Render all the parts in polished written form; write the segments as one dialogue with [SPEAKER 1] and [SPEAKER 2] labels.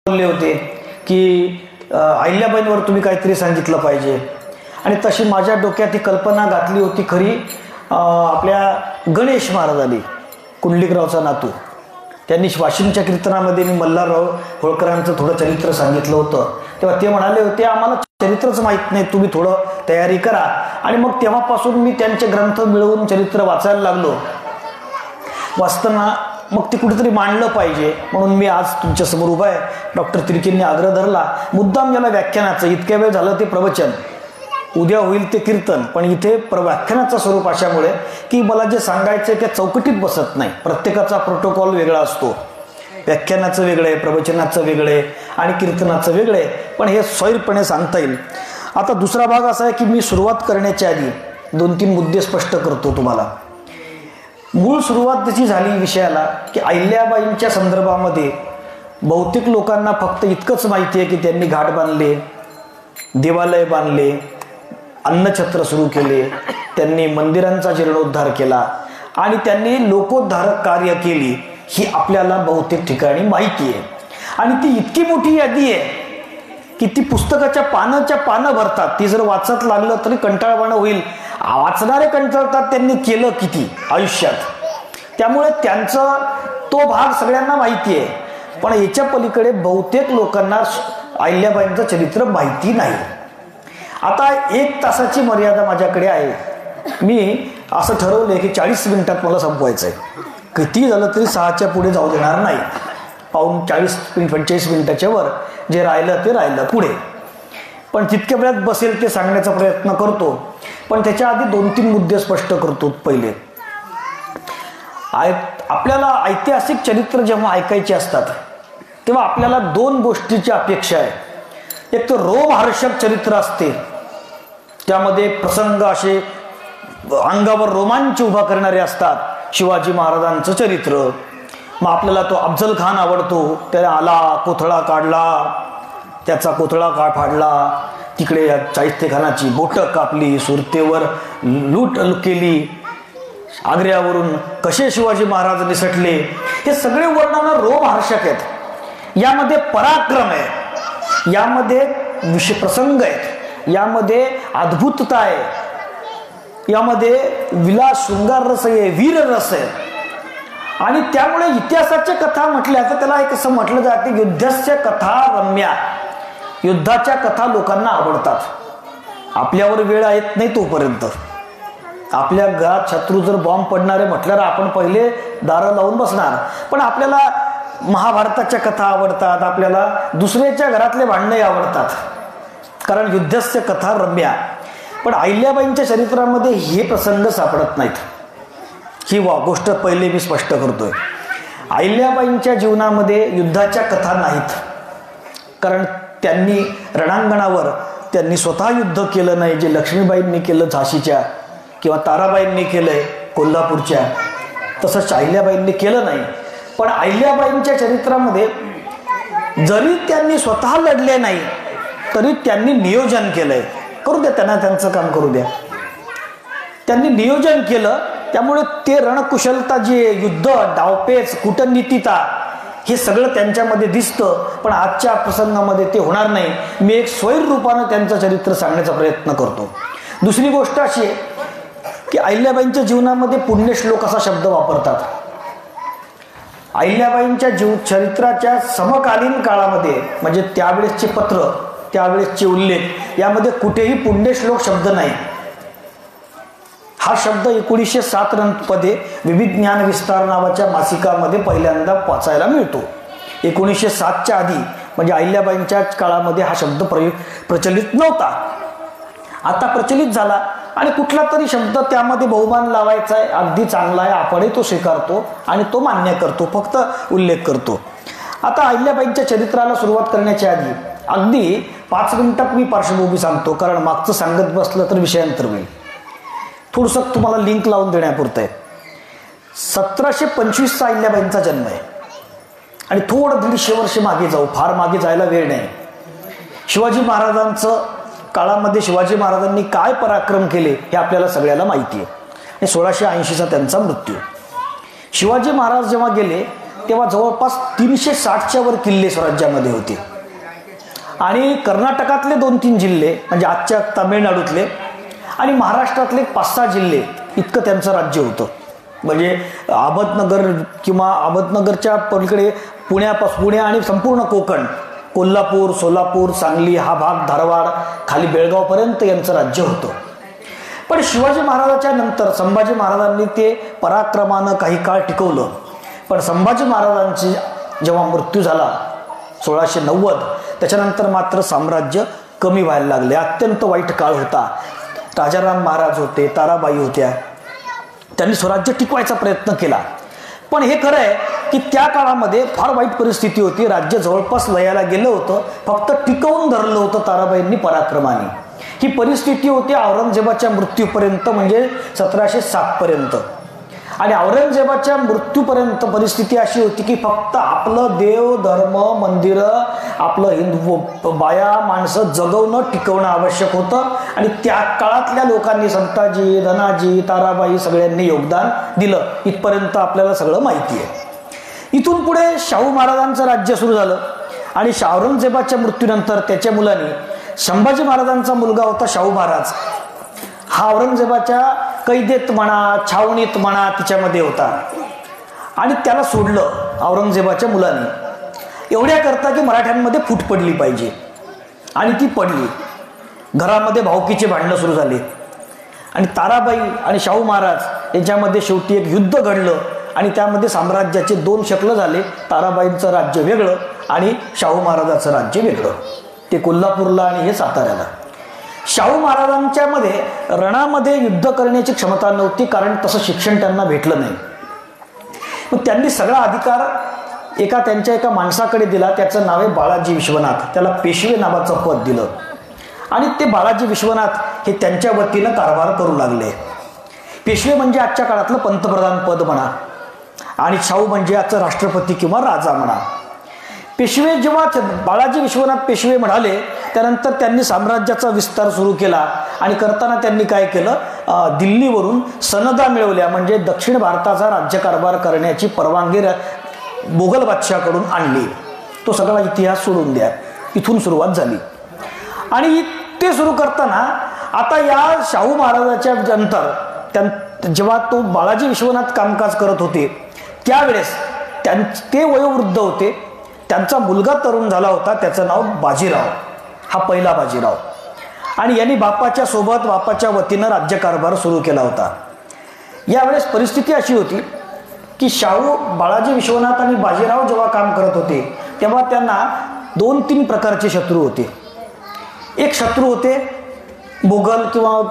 [SPEAKER 1] बोलले होते की अहिल्याबाईंवर तुम्ही काहीतरी सांगितलं पाहिजे, आणि तशी माझ्या डोक्यात ही कल्पना घातली होती खरी आपल्या गणेश महाराजांनी, कुंडलिकरावचा नातू. त्यांनी वाशिमच्या कीर्तनामध्ये मी मल्हारराव होळकरांचं थोडं चरित्र सांगितलं होतं, तेव्हा ते म्हणाले होते आम्हाला चरित्रच माहीत नाही, तुम्ही थोडं तयारी करा. आणि मग तेव्हापासून मी त्यांचे ग्रंथ मिळवून चरित्र वाचायला लागलो. वाचताना मग ते कुठेतरी मांडलं पाहिजे म्हणून मी आज तुमच्यासमोर उभा आहे. डॉक्टर तिर्कींनी आग्रह धरला, मुद्दाम याला व्याख्यानाचं, इतक्या वेळ झालं ते प्रवचन, उद्या होईल ते कीर्तन, पण इथे व्याख्यानाचं स्वरूप अशामुळे की मला जे सांगायचं त्या चौकटीत बसत नाही. प्रत्येकाचा प्रोटोकॉल वेगळा असतो, व्याख्यानाचं वेगळं आहे, प्रवचनाचं वेगळं आहे आणि कीर्तनाचं वेगळं आहे, पण हे स्वैरपणे सांगता येईल. आता दुसरा भाग असा आहे की मी सुरुवात करण्याच्या आधी 2-3 मुद्दे स्पष्ट करतो तुम्हाला. मूळ सुरुवात त्याची झाली विषयाला की अहिल्याबाईंच्या संदर्भामध्ये बहुतेक लोकांना फक्त इतकंच माहिती आहे की त्यांनी घाट बांधले, देवालय बांधले, अन्नछत्र सुरू केले, त्यांनी मंदिरांचा जीर्णोद्धार केला आणि त्यांनी लोकोद्धारक कार्य केली, ही आपल्याला बहुतेक ठिकाणी माहिती आहे. आणि ती इतकी मोठी यादी आहे की ती पुस्तकाच्या पानं भरतात. ती जर वाचत लागलं तरी कंटाळवाणं होईल. वाचणारे कंटाळतात त्यांनी केलं किती आयुष्यात, त्यामुळे त्यांचा तो भाग सगळ्यांना माहिती आहे. पण याच्या पलीकडे बहुतेक लोकांना अहिल्याबाईंचं चरित्र माहिती नाही. आता 1 तासाची मर्यादा माझ्याकडे आहे. मी असं ठरवलंय की 40 मिनिटात मला संपवायचं आहे. किती झालं तरी 6च्या पुढे जाऊ देणार नाही. पाऊण 40-45 मिनिटाच्या वर जे राहिलं ते राहिलं पुढे, पण जितक्या वेळात बसेल ते सांगण्याचा प्रयत्न करतो. पण त्याच्या आधी 2-3 मुद्दे स्पष्ट करतो. पहिले, आपल्याला ऐतिहासिक चरित्र जेव्हा ऐकायचे असतात तेव्हा आपल्याला 2 गोष्टीची अपेक्षा आहे. एक तर रोमहर्षक चरित्र असते, त्यामध्ये प्रसंग असे अंगावर रोमांच उभा करणारे असतात. शिवाजी महाराजांचं चरित्र, मग आपल्याला तो अफजल खान आवडतो, त्याला आला कोथळा काढला, त्याचा कोथळा फाडला, तिकडे चाळीस्तेखानाची बोटं कापली, सुरतेवर लूट केली, आग्र्यावरून कसे शिवाजी महाराज निसटले, हे सगळे वर्णन रोमहर्षक आहेत. यामध्ये पराक्रम आहे, यामध्ये प्रसंग आहेत, यामध्ये अद्भुतता आहे, यामध्ये विलास शृंगार रस आहे, वीर रस आहे. आणि त्यामुळे इतिहासाच्या कथा म्हटल्या तर त्याला एक असं म्हटलं जाते, युद्धस्य कथा रम्या, युद्धाच्या कथा लोकांना आवडतात. आपल्यावर वेळ येत नाही तोपर्यंत. आपल्या घरात शत्रू जर बॉम्ब पडणारे म्हटल्यावर आपण पहिले दारं लावून बसणार, पण आपल्याला महाभारताच्या कथा आवडतात, आपल्याला दुसऱ्याच्या घरातले भांडणे आवडतात, कारण युद्धस्य कथा रम्या. पण अहिल्याबाईंच्या चरित्रामध्ये हे प्रसंग सापडत नाहीत. ही गोष्ट पहिले मी स्पष्ट करतोय. अहिल्याबाईंच्या जीवनामध्ये युद्धाच्या कथा नाहीत, कारण त्यांनी रणांगणावर त्यांनी स्वतः युद्ध केलं नाही, जे लक्ष्मीबाईंनी केलं झाशीच्या किंवा ताराबाईंनी केलंय कोल्हापूरच्या, तसंच अहिल्याबाईंनी केलं नाही. पण अहिल्याबाईंच्या चरित्रामध्ये जरी त्यांनी स्वतः लढले नाही तरी त्यांनी नियोजन केलंय. करू द्या त्यांना, त्यांचं काम करू द्या. त्यांनी नियोजन केलं, त्यामुळे ते रणकुशलता, जे युद्ध, डावपेच, कूटनीतिता, हे सगळं त्यांच्यामध्ये दिसतं. पण आजच्या प्रसंगामध्ये ते होणार नाही. मी एक स्वैर रूपानं त्यांचं चरित्र सांगण्याचा प्रयत्न करतो. दुसरी गोष्ट अशी आहे की अहिल्याबाईंच्या जीवनामध्ये पुण्यश्लोक असा शब्द वापरतात. अहिल्याबाईंच्या चरित्राच्या समकालीन काळामध्ये, म्हणजे त्यावेळेसचे पत्र, त्यावेळेसचे उल्लेख, यामध्ये कुठेही पुण्यश्लोक शब्द नाही. हा शब्द 1907 मध्ये विविध ज्ञान विस्तार नावाच्या मासिकामध्ये पहिल्यांदा वाचायला मिळतो. 1907च्या आधी म्हणजे अहिल्याबाईंच्या काळामध्ये हा शब्द प्रचलित नव्हता. आता प्रचलित झाला आणि कुठला तरी शब्द त्यामध्ये बहुमान लावायचा आहे, अगदी चांगला आहे, आपणही तो स्वीकारतो आणि तो मान्य करतो, फक्त उल्लेख करतो. आता अहिल्याबाईंच्या चरित्राला सुरुवात करण्याच्या आधी अगदी 5 मिनिटात मी पार्श्वभूमी सांगतो, कारण मागचं सांगत बसलं तर विषयांतर होईल. थोडंसं तुम्हाला लिंक लावून देण्यापुरतं आहे. 1725चा अहिल्याबाईंचा जन्म आहे आणि थोडं 150 वर्ष मागे जाऊ, फार मागे जायला वेळ नाही. शिवाजी महाराजांचं काळामध्ये शिवाजी महाराजांनी काय पराक्रम केले हे आपल्याला सगळ्याला माहिती आहे. 1680चा त्यांचा मृत्यू. शिवाजी महाराज जेव्हा गेले तेव्हा जवळपास 360च्या वर किल्ले स्वराज्यामध्ये होते. आणि कर्नाटकातले 2-3 जिल्हे म्हणजे आजच्या तामिळनाडूतले आणि महाराष्ट्रातले 5-6 जिल्हे इतकं त्यांचं राज्य होतं. म्हणजे अहमदनगर किंवा अहमदनगरच्या पलीकडे पुणे आणि संपूर्ण कोकण, कोल्हापूर, सोलापूर, सांगली हा भाग, धारवाड, खाली बेळगावपर्यंत यांचं राज्य होतं. पण शिवाजी महाराजाच्या नंतर संभाजी महाराजांनी ते पराक्रमानं काही काळ टिकवलं. पण संभाजी महाराजांची जेव्हा मृत्यू झाला 1690, त्याच्यानंतर मात्र साम्राज्य कमी व्हायला लागले. अत्यंत वाईट काळ होता. राजाराम महाराज होते, ताराबाई होत्या, त्यांनी स्वराज्य टिकवायचा प्रयत्न केला. पण हे खरं आहे की त्या काळामध्ये फार वाईट परिस्थिती होती. राज्य जवळपास लयाला गेलं होतं, फक्त टिकवून धरलं होतं ताराबाईंनी पराक्रमाने. ही परिस्थिती होती औरंगजेबाच्या मृत्यूपर्यंत, म्हणजे 1707 पर्यंत. आणि औरंगजेबाच्या मृत्यूपर्यंत परिस्थिती अशी होती की फक्त आपलं देव धर्म मंदिरं, आपलं हिंदू बाया माणसं जगवणं टिकवणं आवश्यक होतं. आणि त्या काळातल्या लोकांनी संताजी, धनाजी, ताराबाई सगळ्यांनी योगदान दिलं. इथपर्यंत आपल्याला सगळं माहिती आहे. इथून पुढे शाहू महाराजांचं राज्य सुरू झालं. आणि औरंगजेबाच्या मृत्यूनंतर त्याच्या मुलांनी, संभाजी महाराजांचा मुलगा होता शाहू महाराज, हा औरंगजेबाच्या कैदेत म्हणा, छावणीत म्हणा, तिच्यामध्ये होता. आणि त्याला सोडलं औरंगजेबाच्या मुलांनी, एवढ्या करता की मराठ्यांमध्ये फूट पडली पाहिजे. आणि ती पडली. घरामध्ये भावकीचे भांडणं सुरू झाले. आणि ताराबाई आणि शाहू महाराज यांच्यामध्ये शेवटी एक युद्ध घडलं. आणि त्यामध्ये साम्राज्याचे 2 शकलं झाले. ताराबाईंचं राज्य वेगळं आणि शाहू महाराजांचं राज्य वेगळं. ते कोल्हापूरला आणि हे साताऱ्याला. शाहू महाराजांच्या मध्ये रणामध्ये युद्ध करण्याची क्षमता नव्हती, कारण तसं शिक्षण त्यांना भेटलं नाही. मग त्यांनी सगळा अधिकार त्यांच्या एका माणसाकडे दिला. त्याचं नाव आहे बाळाजी विश्वनाथ. त्याला पेशवे नावाचं पद दिलं. आणि ते बाळाजी विश्वनाथ हे त्यांच्या वतीनं कारभार करू लागले. पेशवे म्हणजे आजच्या काळातलं पंतप्रधान पद म्हणा, आणि शाहू म्हणजे आजचं राष्ट्रपती किंवा राजा म्हणा. पेशवे जेव्हा बाळाजी विश्वनाथ पेशवे म्हणाले, त्यानंतर त्यांनी साम्राज्याचा विस्तार सुरू केला. आणि करताना त्यांनी काय केलं, दिल्लीवरून सनदा मिळवल्या, म्हणजे दक्षिण भारताचा राज्यकारभार करण्याची परवानगी मोगल बादशाहकडून आणली. तो सगळा इतिहास सोडून द्या. इथून सुरुवात झाली. आणि ते सुरू करताना आता या शाहू महाराजाच्या नंतर जेव्हा तो बाळाजी विश्वनाथ कामकाज करत होते, त्यावेळेस ते वयोवृद्ध होते. त्यांचा मुलगा तरुण झाला होता. त्याचं नाव बाजीराव, हा पहिला बाजीराव. आणि यांनी बापाच्या वतीनं राज्यकारभार सुरू केला होता. यावेळेस परिस्थिती अशी होती की शाहू, बाळाजी विश्वनाथ आणि बाजीराव जेव्हा काम करत होते, तेव्हा त्यांना 2-3 प्रकारचे शत्रू होते. एक शत्रू होते मोगल किंवा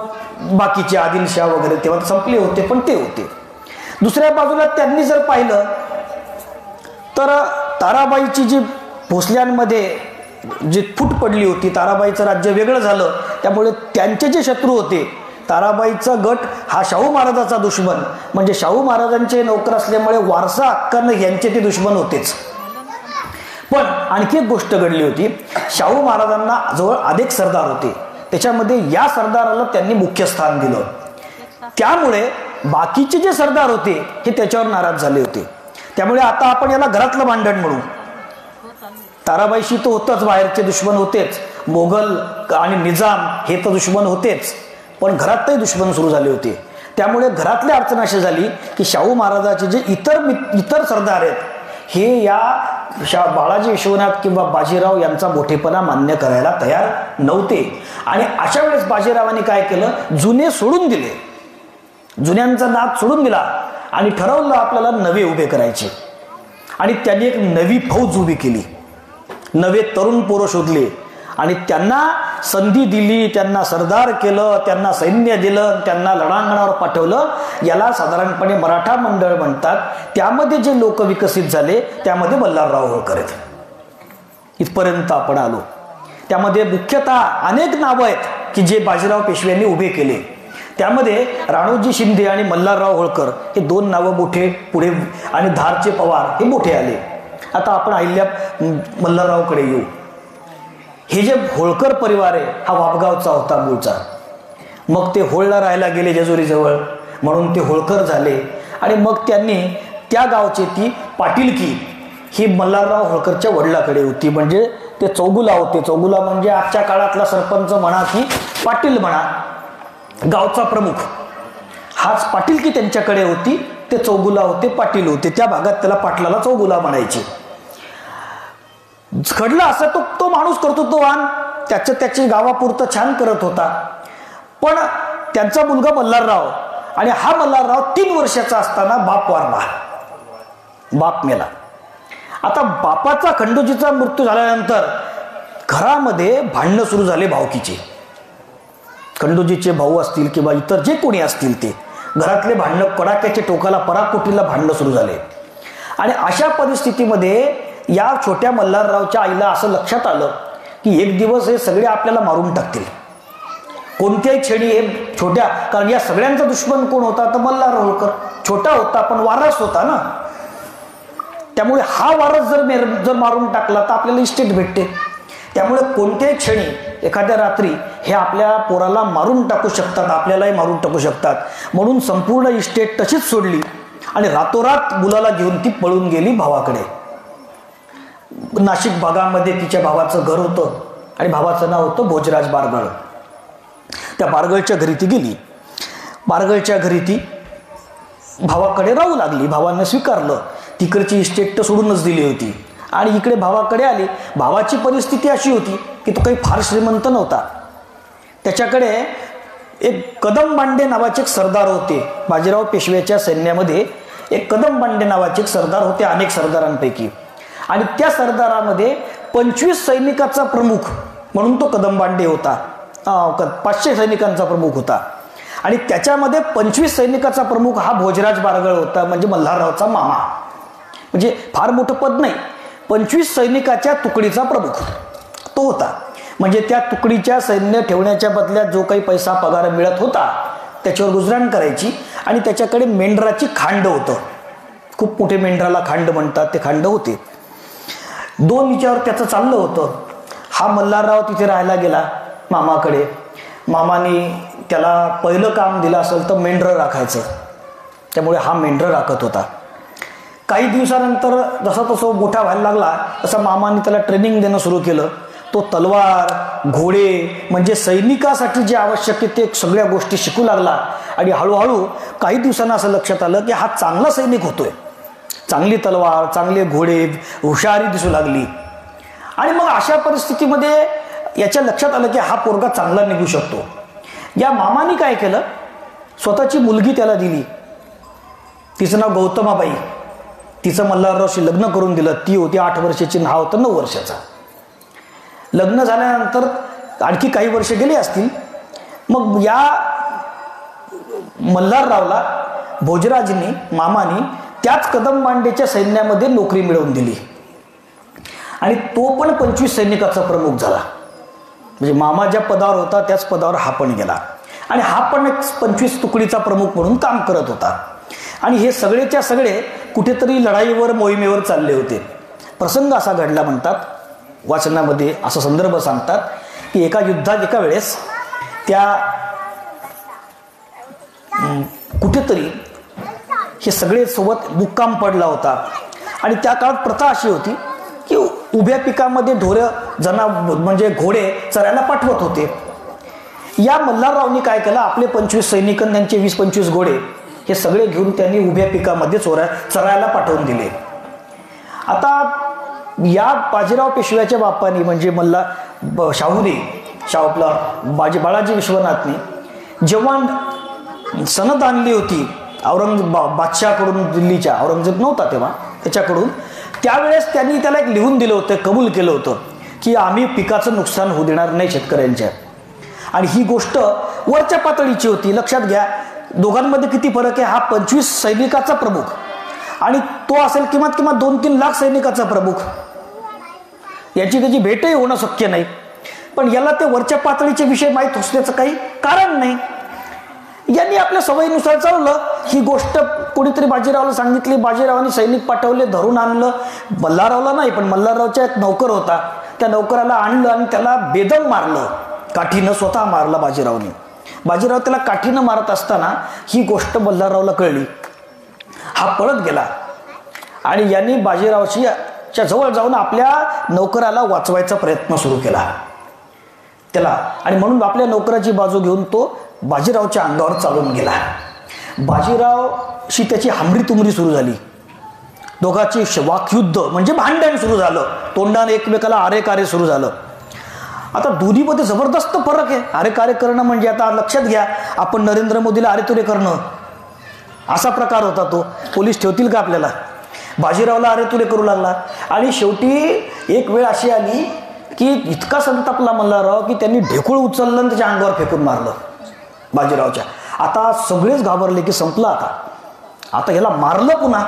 [SPEAKER 1] बाकीचे आदिलशाह वगैरे, तेव्हा संपले होते, पण ते होते. दुसऱ्या बाजूला त्यांनी जर पाहिलं तर ताराबाईची जी भोसल्यांमध्ये जी फूट पडली होती, ताराबाईचं राज्य वेगळं झालं. त्यामुळे त्यांचे जे शत्रू होते, ताराबाईचा गट हा शाहू महाराजाचा दुश्मन, म्हणजे शाहू महाराजांचे नोकर असल्यामुळे वारसा हक्कानं यांचे ते दुश्मन होतेच. पण आणखी एक गोष्ट घडली होती. शाहू महाराजांना जवळ अनेक सरदार होते. त्याच्यामध्ये या सरदाराला त्यांनी मुख्य स्थान दिलं. त्यामुळे बाकीचे जे सरदार होते हे त्याच्यावर नाराज झाले होते. त्यामुळे आता आपण याला घरातलं भांडण म्हणू. ताराबाईशी तो होतच, बाहेरचे दुश्मन होतेच, मोगल आणि निजाम हे तर दुश्मन होतेच, पण घरातही दुश्मन सुरू झाले होते. त्यामुळे घरातली अडचण अशी झाली की शाहू महाराजाचे जे इतर सरदार आहेत, हे या बाळाजी विश्वनाथ किंवा बाजीराव यांचा मोठेपणा मान्य करायला तयार नव्हते. आणि अशा वेळेस बाजीरावांनी काय केलं, जुने सोडून दिले, जुन्यांचा नाद सोडून दिला आणि ठरवलं आपल्याला नवे उभे करायचे. आणि त्यांनी एक नवी फौज उभी केली, नवे तरुण पोरं शोधले आणि त्यांना संधी दिली, त्यांना सरदार केलं, त्यांना सैन्य दिलं, त्यांना रणांगणावर पाठवलं. याला साधारणपणे मराठा मंडळ म्हणतात. त्यामध्ये जे लोक विकसित झाले त्यामध्ये मल्हारराव होळकर आहेत. इथपर्यंत आपण आलो. त्यामध्ये मुख्यतः अनेक नावं आहेत की जे बाजीराव पेशव्यांनी उभे केले. त्यामध्ये राणोजी शिंदे आणि मल्हारराव होळकर हे 2 नावं मोठे पुढे, आणि धारचे पवार हे मोठे आले. आता आपण अहिल्या मल्हाररावकडे येऊ. हे जे होळकर परिवार आहे हा वापगावचा होता मूळचा. मग ते होळला राहायला गेले जेजुरीजवळ, म्हणून ते होळकर झाले. आणि मग त्यांनी त्या गावची ती पाटीलकी ही मल्हारराव होळकरच्या वडिलाकडे होती. म्हणजे ते चौगुला होते. चौगुला म्हणजे आजच्या काळातला सरपंच म्हणा की पाटील म्हणा, गावचा प्रमुख, हाच पाटील की त्यांच्याकडे होती. ते चौगुला होते, पाटील होते. त्या भागात त्याला पाटलाला चौगुला म्हणायचे. घडलं असं तो माणूस कर्तृत्ववान, त्याची गावापुरतं छान करत होता. पण त्यांचा मुलगा मल्हारराव, आणि हा मल्हारराव 3 वर्षाचा असताना बाप वारला, बाप मेला. आता बापाचा खंडोजीचा मृत्यू झाल्यानंतर घरामध्ये भांडणं सुरू झाले भावकीचे. खंडोजीचे भाऊ असतील किंवा इतर जे कोणी असतील ते घरातले भांडणं कडाक्याच्या टोकाला, पराकोटीला भांडणं सुरू झाले. आणि अशा परिस्थितीमध्ये या छोट्या मल्हाररावच्या आईला असं लक्षात आलं की एक दिवस हे सगळे आपल्याला मारून टाकतील. कोणत्याही क्षणी हे छोट्या, कारण या सगळ्यांचा दुश्मन कोण होता तर मल्हारराव होळकर. छोटा होता पण वारस होता ना, त्यामुळे हा वारस जर मारून टाकला तर आपल्याला इस्टेट भेटते. त्यामुळे कोणत्याही क्षणी एखाद्या रात्री हे आपल्या पोराला मारून टाकू शकतात, आपल्यालाही मारून टाकू शकतात. म्हणून संपूर्ण इस्टेट तशीच सोडली आणि रातोरात मुलाला घेऊन ती पळून गेली भावाकडे. नाशिक भागामध्ये तिच्या भावाचं घर होतं आणि भावाचं नाव होतं भोजराज बारगळ. त्या बारगळच्या घरी ती गेली. बारगळच्या घरी ती भावाकडे राहू लागली. भावानं स्वीकारलं. तिकडची इस्टेट तर सोडूनच दिली होती आणि इकडे भावाकडे आली. भावाची परिस्थिती अशी होती की तो काही फार श्रीमंत नव्हता. त्याच्याकडे एक कदम बांडे नावाचे एक सरदार होते. बाजीराव पेशव्याच्या सैन्यामध्ये एक कदम बांडे नावाचे एक सरदार होते अनेक सरदारांपैकी. आणि त्या सरदारामध्ये 25 सैनिकाचा प्रमुख म्हणून तो कदम बांडे होता. 500 सैनिकांचा प्रमुख होता. आणि त्याच्यामध्ये 25 सैनिकाचा प्रमुख हा भोजराज बारगळ होता, म्हणजे मल्हाररावचा मामा. म्हणजे फार मोठं पद नाही, 25 सैनिकाच्या तुकडीचा प्रमुख तो होता. म्हणजे त्या तुकडीच्या सैन्य ठेवण्याच्या बदल्यात जो काही पैसा पगार मिळत होता त्याच्यावर गुजराण करायची. आणि त्याच्याकडे मेंढराची खांड होतं. खूप मोठे मेंढराला खांड म्हणतात, ते खांड होते. 2 विचार त्याचं चाललं होतं. हा मल्हारराव तिथे राहायला गेला मामाकडे. मामाने त्याला पहिलं काम दिलं असेल तर मेंढरं राखायचं, त्यामुळे हा मेंढरं राखत होता. काही दिवसानंतर जसा तसं मोठा व्हायला लागला तसं मामाने त्याला ट्रेनिंग देणं सुरू केलं. तो तलवार, घोडे म्हणजे सैनिकासाठी जे आवश्यक ते सगळ्या गोष्टी शिकू लागला. आणि हळूहळू काही दिवसांना असं लक्षात आलं की हा चांगला सैनिक होतोय. चांगली तलवार, चांगले घोडे, हुशारी दिसू लागली. आणि मग अशा परिस्थितीमध्ये याच्या लक्षात आलं की हा पोरगा चांगला निघू शकतो. या मामाने काय केलं, स्वतःची मुलगी त्याला दिली. तिचं नाव गौतमाबाई. तिचं मल्हाररावशी लग्न करून दिलं. ती होती 8 वर्षाची, हा होता 9 वर्षाचा. लग्न झाल्यानंतर आणखी काही वर्ष गेली असतील. मग या मल्हाररावला भोजराजनी, मामानी त्याच कदम बांडेच्या सैन्यामध्ये नोकरी मिळवून दिली. आणि तो पण 25 सैनिकाचा प्रमुख झाला. म्हणजे मामा ज्या पदावर होता त्याच पदावर हा पण गेला. आणि हा पण एक 25 तुकडीचा प्रमुख म्हणून काम करत होता. आणि हे सगळेच्या सगळे कुठेतरी लढाईवर, मोहिमेवर चालले होते. प्रसंग असा घडला, म्हणतात वाचनामध्ये असा संदर्भ सांगतात की एका युद्धात एका वेळेस त्या कुठेतरी हे सगळे सोबत मुक्काम पडला होता. आणि त्या काळात प्रथा अशी होती की उभ्या पिकामध्ये ढोरं म्हणजे घोडे चरायला पाठवत होते. या मल्हाररावनी काय केलं, आपले 25 सैनिक आणि त्यांचे 20-25 घोडे हे सगळे घेऊन त्यांनी उभ्या पिकामध्ये चरायला पाठवून दिले. आता या बाजीराव पेशव्याच्या बापानी म्हणजे शाहूने, आपला बाळाजी विश्वनाथने जेव्हा सनद आणली होती बादशाहकडून, दिल्लीच्या, औरंगजेब नव्हता तेव्हा, त्याच्याकडून, त्यावेळेस त्यांनी त्याला एक लिहून दिलं होतं, कबूल केलं होतं की आम्ही पिकाचं नुकसान होऊ देणार नाही शेतकऱ्यांच्या. आणि ही गोष्ट वरच्या पातळीची होती. लक्षात घ्या दोघांमध्ये किती फरक आहे. हा 25 सैनिकाचा प्रमुख आणि तो असेल किमान 2-3 लाख सैनिकाचा प्रमुख. याची त्याची भेटही होणं शक्य नाही. पण याला ते वरच्या पातळीचे विषय माहीत असण्याचं काही कारण नाही. यांनी आपल्या सवयीनुसार चाललं. ही गोष्ट कोणीतरी बाजीरावला सांगितली. बाजीरावांनी सैनिक पाठवले, धरून आणलं. मल्हाररावला नाही, पण मल्हाररावचा एक नौकर होता, त्या नौकराला आणलं आणि त्याला बेदम मारलं. काठीनं स्वतः मारला बाजीरावने. बाजीराव त्याला काठीनं मारत असताना ही गोष्ट मल्हाररावला कळली. हा पळत गेला आणि यांनी बाजीरावशी बाजीरावच्या जवळ जाऊन आपल्या नौकराला वाचवायचा प्रयत्न सुरू केला त्याला, आणि म्हणून आपल्या नौकराची बाजू घेऊन तो बाजीरावच्या अंगावर चालून गेला. बाजीरावशी त्याची हमरी तुमरी सुरू झाली. दोघांची वाकयुद्ध म्हणजे भांडण सुरू झालं. तोंडाने एकमेकाला आरे कारे सुरू झालं. आता दोन्हीमध्ये जबरदस्त फरक आहे. आरे कारे करणं म्हणजे आता लक्षात घ्या, आपण नरेंद्र मोदीला आरे तुरे करणं असा प्रकार होता तो. पोलीस ठेवतील का आपल्याला? बाजीरावला अरे तुरे करू लागला. आणि शेवटी एक वेळ अशी आली की इतका संतापला मल्हारराव की त्यांनी ढेकूळ उचललं आणि त्याच्या अंगावर फेकून मारलं बाजीरावच्या. आता सगळेच घाबरले की संपलं आता ह्याला मारलं, पुन्हा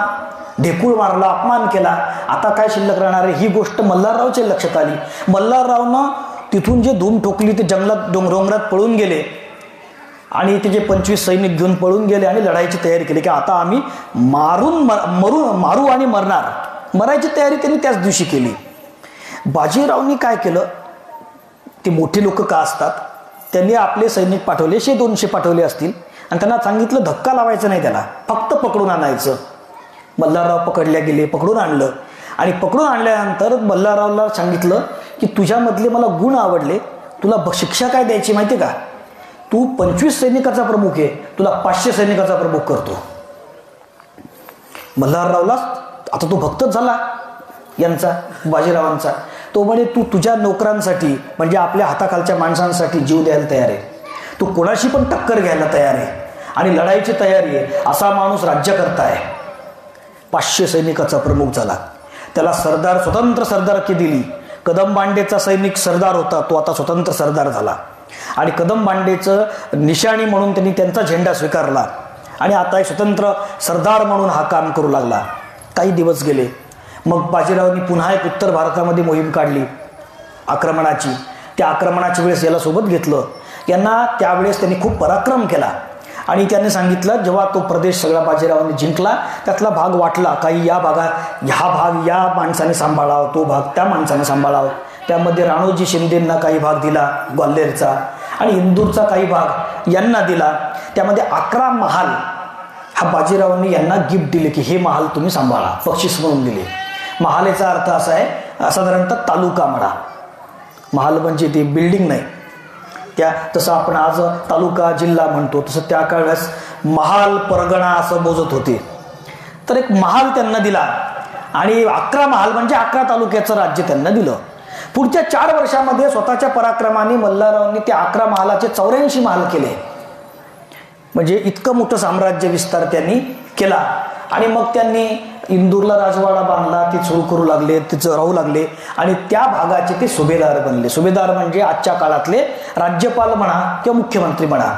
[SPEAKER 1] ढेकूळ मारला, अपमान केला, आता काय शिल्लक राहणार आहे. ही गोष्ट मल्हाररावच्या लक्षात आली. मल्हाररावनं तिथून जे धूम ठोकली ते जंगलात डोंगरात पळून गेले आणि त्याचे 25 सैनिक घेऊन पळून गेले आणि लढाईची तयारी केली की आता आम्ही मारू आणि मरायची तयारी त्यांनी त्याच दिवशी केली. बाजीरावनी काय केलं, ते मोठे लोक का असतात, त्यांनी आपले सैनिक पाठवले, 100-200 पाठवले असतील, आणि त्यांना सांगितलं धक्का लावायचा नाही, त्याला फक्त पकडून आणायचं. मल्हारराव पकडल्या गेले, पकडून आणलं, आणि पकडून आणल्यानंतर मल्हाररावला सांगितलं की तुझ्यामधले मला गुण आवडले, तुला शिक्षा काय द्यायची माहिती का, तू 25 सैनिकाचा प्रमुख आहे, तुला 500 सैनिकाचा प्रमुख करतो. मल्हाररावला आता तो भक्तच झाला यांचा, बाजीरावांचा. तो म्हणे तू तुझ्या नोकरांसाठी म्हणजे आपल्या हाताखालच्या माणसांसाठी जीव द्यायला तयार आहे, तू कोणाशी पण टक्कर घ्यायला तयार आहे आणि लढाईची तयारी आहे, असा माणूस राज्यकर्ता आहे. 500 सैनिकाचा प्रमुख झाला. त्याला स्वतंत्र सरदारकी दिली. कदम बांडेचा सैनिक सरदार होता, तो आता स्वतंत्र सरदार झाला आणि कदम बांडेचं निशाणी म्हणून त्यांनी त्यांचा झेंडा स्वीकारला आणि आता एक स्वतंत्र सरदार म्हणून हा काम करू लागला. काही दिवस गेले. मग बाजीरावांनी पुन्हा एक उत्तर भारतामध्ये मोहीम काढली आक्रमणाची. त्या आक्रमणाच्या वेळेस याला सोबत घेतलं. यांना त्यावेळेस त्यांनी खूप पराक्रम केला आणि त्यांनी सांगितलं, जेव्हा तो प्रदेश सगळा बाजीरावांनी जिंकला त्यातला भाग वाटला, काही या भागात हा भाग या माणसाने सांभाळावा, तो भाग त्या माणसाने सांभाळावा. त्यामध्ये राणोजी शिंदेंना काही भाग दिला ग्वाल्हेरचा आणि इंदूरचा काही भाग यांना दिला. त्यामध्ये 11 महाल हा बाजीरावांनी यांना गिफ्ट दिले की हे महाल तुम्ही सांभाळा, बक्षीस म्हणून दिले. महालेचा अर्थ असा आहे साधारणतः तालुका म्हणा. महाल म्हणजे ते बिल्डिंग नाही, त्या तसं आपण आज तालुका जिल्हा म्हणतो तसं त्या काळास महाल परगणा असं मोजत होते. तर एक महाल त्यांना दिला आणि 11 महाल म्हणजे 11 तालुक्याचं राज्य त्यांना दिलं. पुढच्या 4 वर्षामध्ये स्वतःच्या पराक्रमाने मल्हाररावांनी त्या 11 महालाचे 84 महाल केले. म्हणजे इतकं मोठं साम्राज्य विस्तार त्यांनी केला. आणि मग त्यांनी इंदूरला राजवाडा बांधला, ते सुरू करू लागले, तिचं राहू लागले आणि त्या भागाचे ते सुभेदार बनले. सुभेदार म्हणजे आजच्या काळातले राज्यपाल म्हणा किंवा मुख्यमंत्री म्हणा.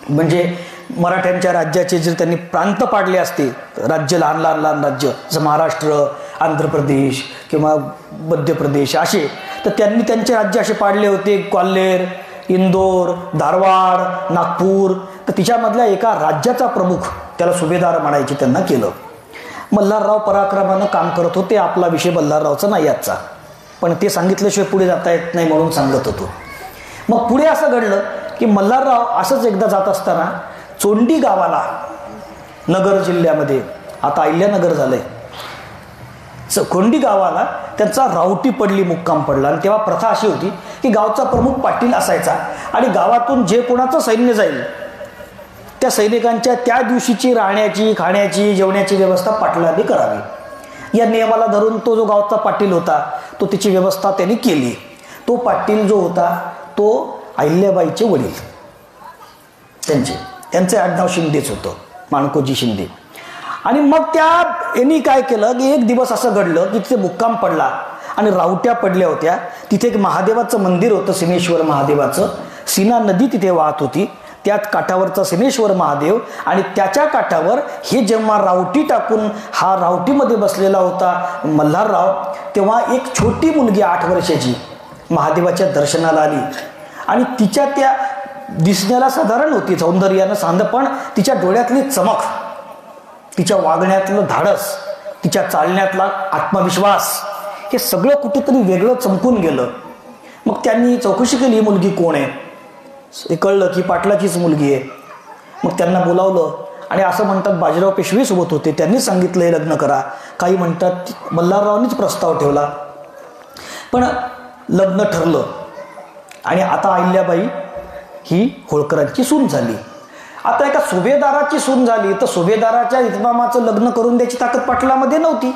[SPEAKER 1] म्हणजे मराठ्यांच्या राज्याचे जे त्यांनी प्रांत पाडले असते, राज्य लहान लहान राज्य जसं महाराष्ट्र, आंध्र प्रदेश किंवा मध्य प्रदेश असे, तर त्यांनी त्यांचे राज्य असे पाडले होते. ग्वाल्हेर, इंदोर, धारवाड, नागपूर. तर तिच्यामधल्या एका राज्याचा प्रमुख त्याला सुभेदार म्हणायचे त्यांना केलं. मल्हारराव पराक्रमानं काम करत होते. आपला विषय मल्हाररावचा नाही आजचा, पण ते सांगितल्याशिवाय पुढे जाता येत नाही म्हणून सांगत होतो. मग पुढे असं घडलं की मल्हारराव असंच एकदा जात असताना चोंडी गावाला, नगर जिल्ह्यामध्ये, आता अहिल्यानगर झालंय, चोंडी गावाला त्यांचा रावटी पडली, मुक्काम पडला. आणि तेव्हा प्रथा अशी होती की गावचा प्रमुख पाटील असायचा आणि गावातून जे कोणाचं सैन्य जाईल त्या सैनिकांच्या त्या दिवशीची राहण्याची, खाण्याची, जेवण्याची व्यवस्था पाटलांनी करावी. या नियमाला धरून तो जो गावचा पाटील होता तो त्याची व्यवस्था त्यांनी केली. तो पाटील जो होता तो अहिल्याबाईचे वडील, त्यांचे आडनाव शिंदेच होतं, माणकोजी शिंदे. आणि मग त्या यांनी काय केलं की एक दिवस असं घडलं की तिथे मुक्काम पडला आणि रावट्या पडल्या होत्या. तिथे एक महादेवाचं मंदिर होतं, सिनेश्वर महादेवाचं. सीना नदी तिथे वाहत होती, त्यात काठावरचा सिनेश्वर महादेव आणि त्याच्या काठावर हे जेव्हा रावटी टाकून हा रावटीमध्ये बसलेला होता मल्हारराव, तेव्हा एक छोटी मुलगी 8 वर्षाची महादेवाच्या दर्शनाला आली आणि तिच्या त्या दिसण्याला साधारण होती, सौंदर्यानं सांद, पण तिच्या डोळ्यातली चमक, तिच्या वागण्यातलं धाडस, तिच्या चालण्यातला आत्मविश्वास, हे सगळं कुठेतरी वेगळं चमकून गेलं. मग त्यांनी चौकशी केली, ही मुलगी कोण आहे. हे कळलं की पाटलाचीच मुलगी आहे. मग त्यांना बोलावलं आणि असं म्हणतात बाजीराव पेशवे सोबत होते, त्यांनी सांगितलं हे लग्न करा. काही म्हणतात मल्हाररावांनीच प्रस्ताव ठेवला. पण लग्न ठरलं आणि आता अहिल्याबाई ही होळकरांची सून झाली. आता एका सुभेदाराची सून झाली तर सुभेदाराच्या इतमामाचं लग्न करून द्यायची ताकद पाटलामध्ये नव्हती.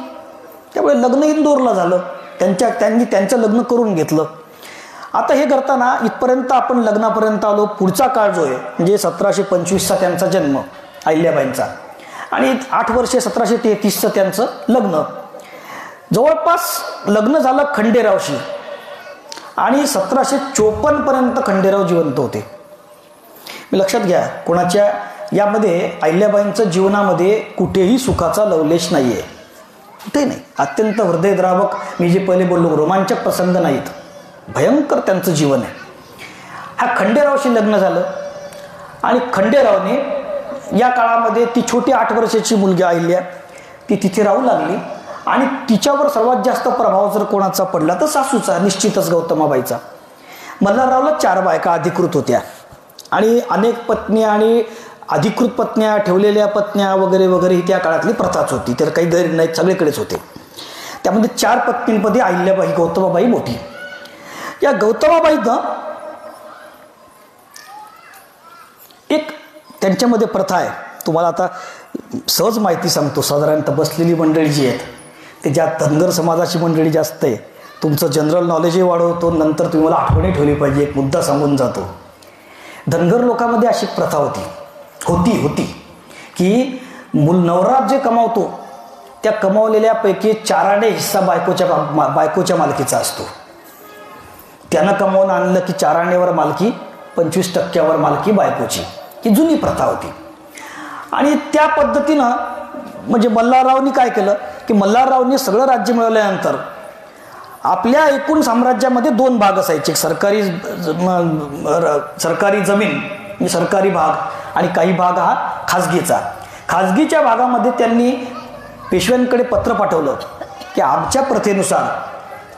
[SPEAKER 1] त्यामुळे लग्न इंदोरला झालं. त्यांनी त्यांचं लग्न करून घेतलं. आता हे करताना इथपर्यंत आपण लग्नापर्यंत आलो. पुढचा काळ जो आहे म्हणजे 1725चा त्यांचा जन्म अहिल्याबाईंचा आणि 8 वर्षे 1733चं त्यांचं लग्न. जवळपास लग्न झालं खंडेरावशी आणि 1754 पर्यंत खंडेराव जिवंत होते. मी लक्षात घ्या, कोणाच्या यामध्ये अहिल्याबाईंच्या जीवनामध्ये कुठेही सुखाचा लवलेश नाही आहे, कुठेही नाही. अत्यंत हृदयद्रावक, मी जे पहिले बोललो, रोमांचक प्रसंग नाहीत. भयंकर त्यांचं जीवन आहे. हा खंडेरावशी लग्न झालं आणि खंडेरावने या काळामध्ये ती छोटी 8 वर्षाची मुलगी अहिल्या ती तिथे राहू लागली आणि तिच्यावर सर्वात जास्त प्रभाव जर कोणाचा पडला तर सासूचा, निश्चितच गौतमाबाईचा. मल्हाररावला 4 बायका अधिकृत होत्या आणि अनेक पत्नी आणि अधिकृत पत्न्या, ठेवलेल्या पत्न्या वगैरे वगैरे ही त्या काळातली प्रथाच होती. तर काही गैर नाहीत, सगळीकडेच होते. त्यामध्ये 4 पत्नींमध्ये अहिल्याबाई, गौतमाबाई मोठी. या गौतमाबाईनं एक त्यांच्यामध्ये प्रथा आहे, तुम्हाला आता सहज माहिती सांगतो. साधारणतः बसलेली मंडळी जी आहेत ते ज्या धनगर समाजाची मंडळी जास्त आहे, तुमचं जनरल नॉलेजही वाढवतो. नंतर तुम्ही मला आठवणी ठेवली पाहिजे, एक मुद्दा सांगून जातो. धनगर लोकांमध्ये अशी प्रथा होती की नवरा जे कमावतो त्या कमावलेल्यापैकी 4 हिस्सा बायकोच्या मालकीचा असतो. त्यानं कमावून आणलं की 4 मालकी, 25% मालकी बायकोची. ही जुनी प्रथा होती. आणि त्या पद्धतीनं म्हणजे मल्हाररावनी काय केलं की मल्हाररावनी सगळं राज्य मिळवल्यानंतर आपल्या एकूण साम्राज्यामध्ये 2 भाग असायचे. सरकारी जमीन म्हणजे सरकारी भाग आणि काही भाग हा खाजगीचा. खाजगीच्या भागामध्ये त्यांनी पेशव्यांकडे पत्र पाठवलं की आमच्या प्रथेनुसार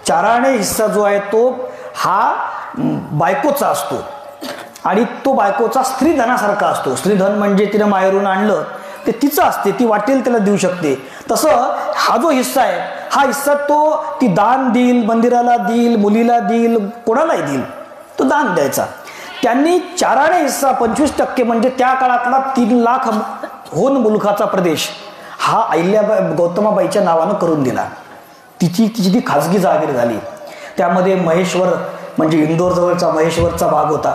[SPEAKER 1] 4 हिस्सा जो आहे तो हा बायकोचा असतो आणि तो बायकोचा स्त्रीधनासारखा असतो. स्त्रीधन म्हणजे तिने माहेरून आणलं ते तिचं असते, ती वाटेल त्याला देऊ शकते. तसं हा जो हिस्सा आहे, हा हिस्सा ती दान देईल, मंदिराला देईल, मुलीला देईल, कोणालाही देईल, तो दान द्यायचा. त्यांनी 4 हिस्सा 25% म्हणजे त्या काळातला 3 लाख होन मुलखाचा प्रदेश हा अहिल्याबाई गौतमाबाईच्या नावानं करून दिला. तिची ती खाजगी जागीर झाली. त्यामध्ये महेश्वर म्हणजे इंदोरजवळचा महेश्वरचा भाग होता,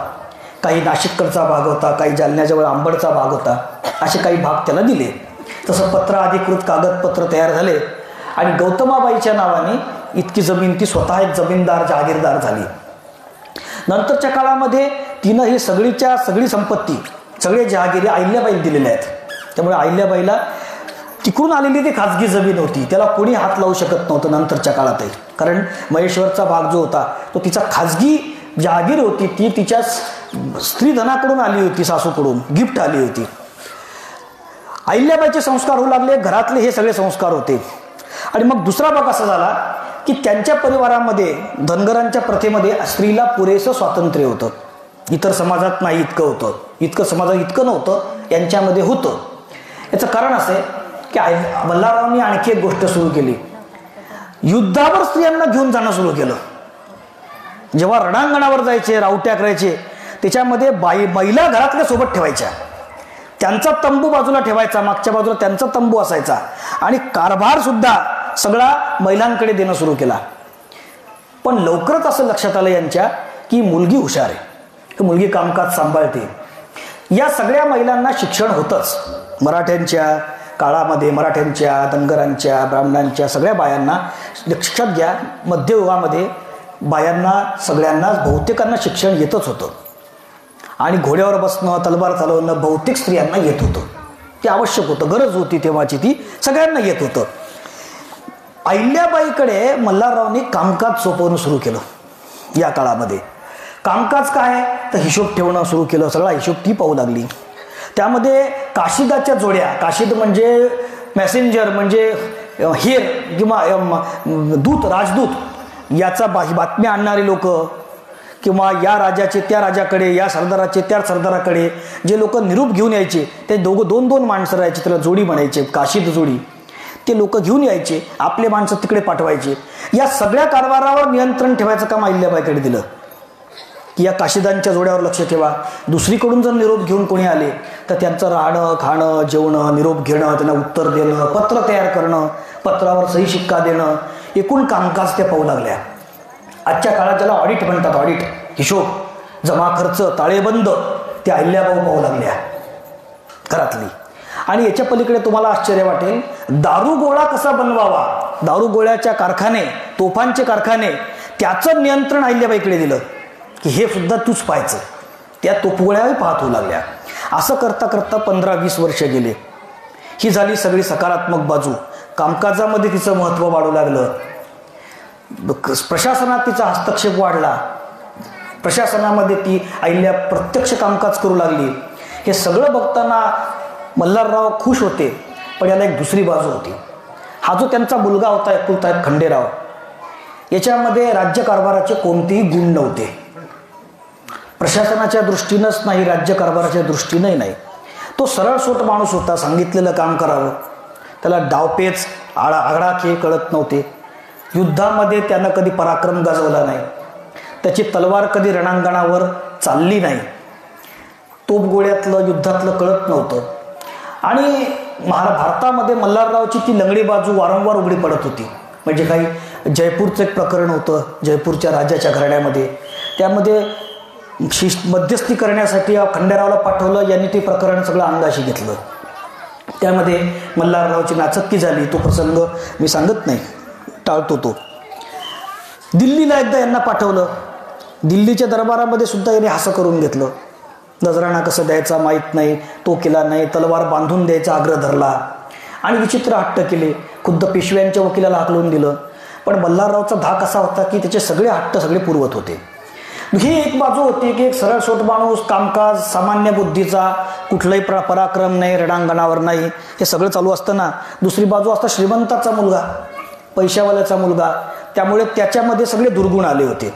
[SPEAKER 1] काही नाशिककडचा भाग होता, काही जालन्याजवळ अंबडचा भाग होता, असे काही भाग त्याला दिले. तसं पत्र अधिकृत कागदपत्र तयार झाले आणि गौतमाबाईच्या नावाने इतकी जमीन, ती स्वतः एक जमीनदार जागीरदार झाली. नंतरच्या काळामध्ये तिनं ही सगळी संपत्ती, सगळे जहागिरी अहिल्याबाईला दिलेल्या आहेत. त्यामुळे अहिल्याबाईला तिकडून आलेली ती खाजगी जमीन होती, त्याला कोणी हात लावू शकत नव्हतं नंतरच्या काळातही. कारण महेश्वरचा भाग जो होता तो तिचा खाजगी जहागीर होती, ती तिच्या स्त्रीधनाकडून आली होती, सासूकडून गिफ्ट आली होती. अहिल्याबाईचे संस्कार होऊ लागले, घरातले हे सगळे संस्कार होते. आणि मग दुसरा भाग असा झाला की त्यांच्या परिवारामध्ये, धनगरांच्या प्रथेमध्ये स्त्रीला पुरेसं स्वातंत्र्य होतं. इतर समाजात नाही इतकं होतं, समाजात इतकं नव्हतं, यांच्यामध्ये होतं. याचं कारण असं आहे की मल्हाररावांनी आणखी एक गोष्ट सुरू केली. युद्धावर स्त्रियांना घेऊन जाणं सुरू केलं. जेव्हा रणांगणावर जायचे, रावट्या करायचे, त्याच्यामध्ये महिला घरातल्या सोबत ठेवायच्या. त्यांचा तंबू बाजूला ठेवायचा, मागच्या बाजूला त्यांचा तंबू असायचा आणि कारभार सुद्धा सगळा महिलांकडे देणं सुरू केला. पण लवकरच असं लक्षात आलं यांच्या की मुलगी हुशार आहे, मुलगी कामकाज सांभाळते. या सगळ्या महिलांना शिक्षण होतंच. मराठ्यांच्या काळामध्ये, मराठ्यांच्या, धनगरांच्या, ब्राह्मणांच्या सगळ्या बायांना लक्षात घ्या, मध्ययुगामध्ये बायांना सगळ्यांना, बहुतेकांना शिक्षण येतच होतं. आणि घोड्यावर बसणं, तलवार चालवणं बहुतेक स्त्रियांना येत होतं. ते आवश्यक होतं, गरज होती तेव्हाची, ती सगळ्यांना येत होतं. अहिल्याबाईकडे मल्हाररावांनी कामकाज सोपवणं सुरू केलं. या काळामध्ये कामकाज काय तर हिशोब ठेवणं सुरू केलं. सगळा हिशोब ती पाहू लागली. त्यामध्ये काशिदाच्या जोड्या, काशिद म्हणजे मॅसेंजर म्हणजे हेर किंवा दूत, राजदूत, याचा बातम्या आणणारे लोक किंवा या राजाचे त्या राजाकडे, या सरदाराचे त्या सरदाराकडे जे लोक निरूप घेऊन यायचे, ते दोन दोन माणसं राहायचे, त्याला जोडी म्हणायचे, काशीद जोडी. ते लोक घेऊन यायचे, आपले माणसं तिकडे पाठवायचे. या सगळ्या कारभारावर नियंत्रण ठेवायचं काम अहिल्याबाईकडे दिलं की या काशीदांच्या जोड्यावर लक्ष ठेवा. दुसरीकडून जर निरोप घेऊन कोणी आले तर त्यांचं राहणं, खाणं, जेवणं, निरोप घेणं, त्यांना उत्तर देणं, पत्र तयार करणं, पत्रावर सही शिक्का देणं, एकूण कामकाज त्या पाहू लागल्या. आजच्या काळात ज्याला ऑडिट म्हणतात, ऑडिट, हिशोब, जमा खर्च, ताळेबंद, त्या अहिल्याबाई पाहू लागल्या घरातली. आणि याच्या पलीकडे तुम्हाला आश्चर्य वाटेल, दारू गोळा कसा बनवावा, दारू गोळ्याच्या कारखाने, तोफांचे कारखाने, त्याचं नियंत्रण अहिल्याबाईकडे दिलं की हे सुद्धा तूच पाहायचं. त्या तोफगोळ्याही पाहत होऊ लागल्या. असं करता करता 15-20 वर्ष गेले. ही झाली सगळी सकारात्मक बाजू. कामकाजामध्ये तिचं महत्त्व वाढू लागलं. प्रशासनात तिचा हस्तक्षेप वाढला. प्रशासनामध्ये ती अहिल्या प्रत्यक्ष कामकाज करू लागली. हे सगळं बघताना मल्हारराव खुश होते. पण याला एक दुसरी बाजू होती. हा जो त्यांचा मुलगा होता एकुलता एक खंडेराव, याच्यामध्ये राज्यकारभाराचे कोणतेही गुण नव्हते. प्रशासनाच्या दृष्टीनंच नाही, राज्यकारभाराच्या दृष्टीनंही नाही. तो सरळसोट माणूस होता. सांगितलेलं काम करावं. त्याला डावपेच, आगळाखे कळत नव्हते. युद्धामध्ये त्यानं कधी पराक्रम गाजवला नाही. त्याची तलवार कधी रणांगणावर चालली नाही. तोफगोळ्यातलं, युद्धातलं कळत नव्हतं. आणि भारतामध्ये मल्हाररावची ती लंगडी बाजू वारंवार उघडी पडत होती. म्हणजे काही जयपूरचं एक प्रकरण होतं, जयपूरच्या राजाच्या घराण्यामध्ये. त्यामध्ये मध्यस्थी करण्यासाठी खंडेरावला पाठवलं. यांनी ते प्रकरण सगळं अंगाशी घेतलं. त्यामध्ये मल्हाररावची नाचक्की झाली. तो प्रसंग मी सांगत नाही, टाळतो तो. दिल्लीला एकदा यांना पाठवलं. दिल्लीच्या दरबारामध्ये सुद्धा यांनी हासं करून घेतलं. नजराणा कसं द्यायचा माहीत नाही, तो केला नाही. तलवार बांधून द्यायचा आग्रह धरला आणि विचित्र हट्ट केले. खुद्द पेशव्यांच्या वकिलाला हाकलून दिलं. पण मल्हाररावचा धाक असा होता की त्याचे सगळे हट्ट सगळे पुरवत होते. ही एक बाजू होती की एक सरळसोट माणूस, कामकाज, सामान्य बुद्धीचा, कुठलाही पराक्रम नाही, रणांगणावर नाही, हे सगळं चालू असताना दुसरी बाजू असता श्रीमंताचा मुलगा, पैशावाल्याचा मुलगा. त्यामुळे त्याच्यामध्ये सगळे दुर्गुण आले होते.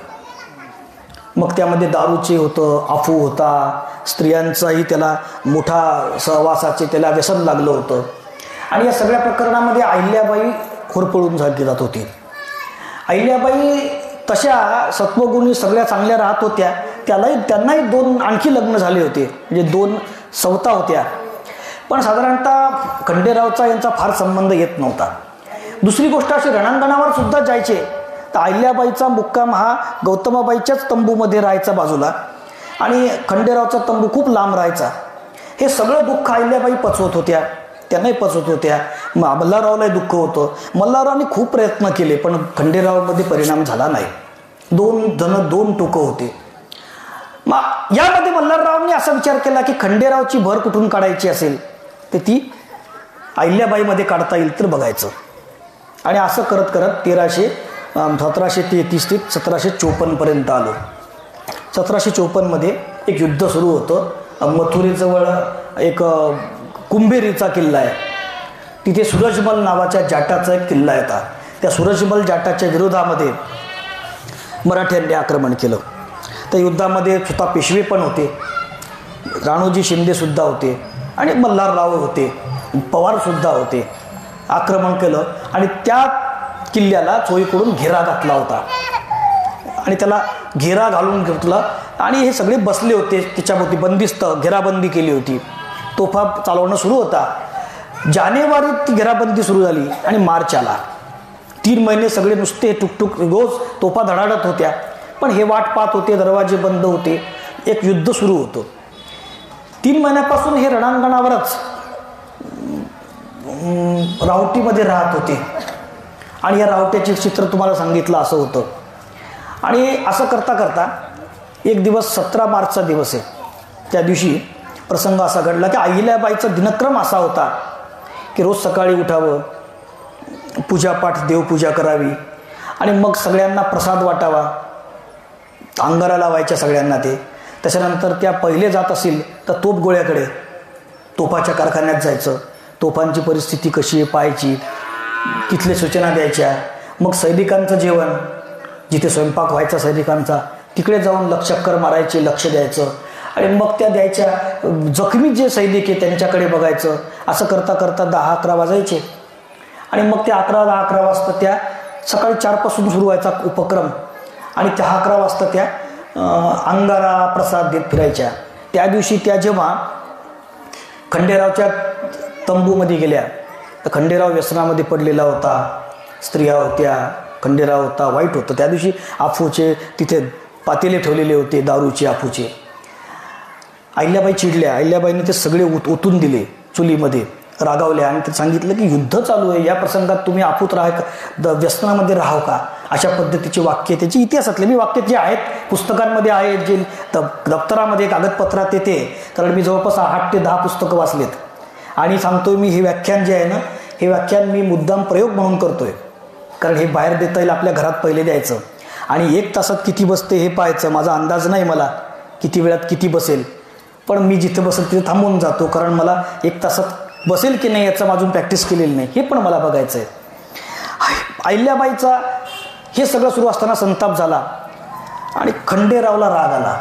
[SPEAKER 1] मग त्यामध्ये दारूचे होतं, अफू होता, स्त्रियांचाही त्याला मोठा सहवासाचे त्याला व्यसन लागलं होतं. आणि या सगळ्या प्रकरणामध्ये अहिल्याबाई होरपळून जात होती. अहिल्याबाई तशा सत्वगुणी सगळ्या चांगल्या राहत होत्या. त्यांनाही 2 आणखी लग्न झाले होते, म्हणजे 2 सवता होत्या. पण साधारणतः खंडेरावचा यांचा फार संबंध येत नव्हता. दुसरी गोष्ट अशी, रणांगणावर सुद्धा जायचे तर अहिल्याबाईचा मुक्काम हा गौतमाबाईच्याच तंबूमध्ये राहायचा बाजूला, आणि खंडेरावचा तंबू खूप लांब राहायचा. हे सगळं दुःख अहिल्याबाई पचवत होत्या, त्यांनाही पचवत होत्या. मल्हाररावलाही दुःख होतं. मल्हाररावनी खूप प्रयत्न केले पण खंडेरावमध्ये परिणाम झाला नाही. 2 टोकं होते. मग यामध्ये मल्हाररावनी असा विचार केला की खंडेरावची भर कुठून काढायची असेल तर ती अहिल्याबाईमध्ये काढता येईल तर बघायचं. आणि असं करत करत 1733 ते 1754 पर्यंत आलो. 1754 एक युद्ध सुरू होतं. मथुरेजवळ एक कुंभेरीचा किल्ला आहे. तिथे सूरजमल नावाच्या जाटाचा एक किल्ला येतात. त्या सूरजमल जाटाच्या विरोधामध्ये मराठ्यांनी आक्रमण केलं. त्या युद्धामध्ये स्वतः पेशवे पण होते, राणोजी शिंदे सुद्धा होते, आणि मल्हारराव होते, पवार सुद्धा होते. आक्रमण केलं आणि त्या किल्ल्याला चोहीकडून घेरा घातला होता आणि त्याला घेरा घालून घेतला आणि हे सगळे बसले होते. त्याच्यामध्ये बंदिस्त घेराबंदी केली होती. तोफा चालवणं सुरू होता. जानेवारीत ती घेराबंदी सुरू झाली आणि मार्च आला. 3 महिने सगळे नुसते टुकटुक रोज तोफा धडाडत होत्या. पण हे वाट पाहत होते, दरवाजे बंद होते. एक युद्ध सुरू होतं. 3 महिन्यापासून हे रणांगणावरच रावटीमध्ये राहत होते. आणि या रावट्याचे चित्र तुम्हाला सांगितलं असं होतं. आणि असं करता करता एक दिवस 17 मार्चचा दिवस आहे. त्या दिवशी प्रसंग असा घडला की अहिल्याबाईचा दिनक्रम असा होता की रोज सकाळी उठावं, पूजापाठ, देवपूजा करावी आणि मग सगळ्यांना प्रसाद वाटावा, अंगारा लावायच्या सगळ्यांना. ते त्याच्यानंतर त्या पहिले जात असेल तर तोफगोळ्याकडे, तोफाच्या कारखान्यात जायचं. तोफांची परिस्थिती कशी आहे पाहायची, तिथले सूचना द्यायच्या. मग सैनिकांचं जेवण, जिथे स्वयंपाक व्हायचा सैनिकांचा, तिकडे जाऊन चक्कर मारायचे, लक्ष द्यायचं आणि मग त्या द्यायच्या जखमी जे सैनिक आहे त्यांच्याकडे बघायचं. असं करता करता 10-11 वाजायचे आणि मग ते 11-10-11 वाजता त्या सकाळी 4 पासून सुरू व्हायचा उपक्रम आणि 10-11 वाजता त्या अंगारा प्रसाद देत फिरायच्या. त्या दिवशी त्या जेव्हा खंडेरावच्या तंबूमध्ये गेल्या तर खंडेराव व्यसनामध्ये पडलेला होता, स्त्रिया होत्या, खंडेराव होता, वाईट होतं. त्या दिवशी अफूचे तिथे पातेले ठेवलेले होते, दारूचे, अफूचे. अहिल्याबाई चिडल्या. अहिल्याबाईंनी ते सगळे ओतून दिले चुलीमध्ये, रागावल्या आणि ते सांगितलं की युद्ध चालू आहे, या प्रसंगात तुम्ही अफूत व्यसनामध्ये राहाव का? अशा पद्धतीचे वाक्य त्याची इतिहासातले मी वाक्य जे आहेत पुस्तकांमध्ये आहेत, जे दप्तरामध्ये कागदपत्रात येते, कारण मी जवळपास 8 ते 10 पुस्तकं वाचलेत आणि सांगतोय मी हे व्याख्यान जे आहे ना, हे व्याख्यान मी मुद्दाम प्रयोग म्हणून करतोय, कारण हे बाहेर देता येईल, आपल्या घरात पहिले द्यायचं आणि 1 तासात किती बसते हे पाहायचं. माझा अंदाज नाही मला किती वेळात किती बसेल, पण मी जिथे बसेल तिथे थांबून जातो, कारण मला 1 तासात बसेल की नाही याचं अजून प्रॅक्टिस केलेली नाही, हे पण मला बघायचं आहे. अहिल्याबाईचा हे सगळं सुरू असताना संताप झाला आणि खंडेरावला राग आला.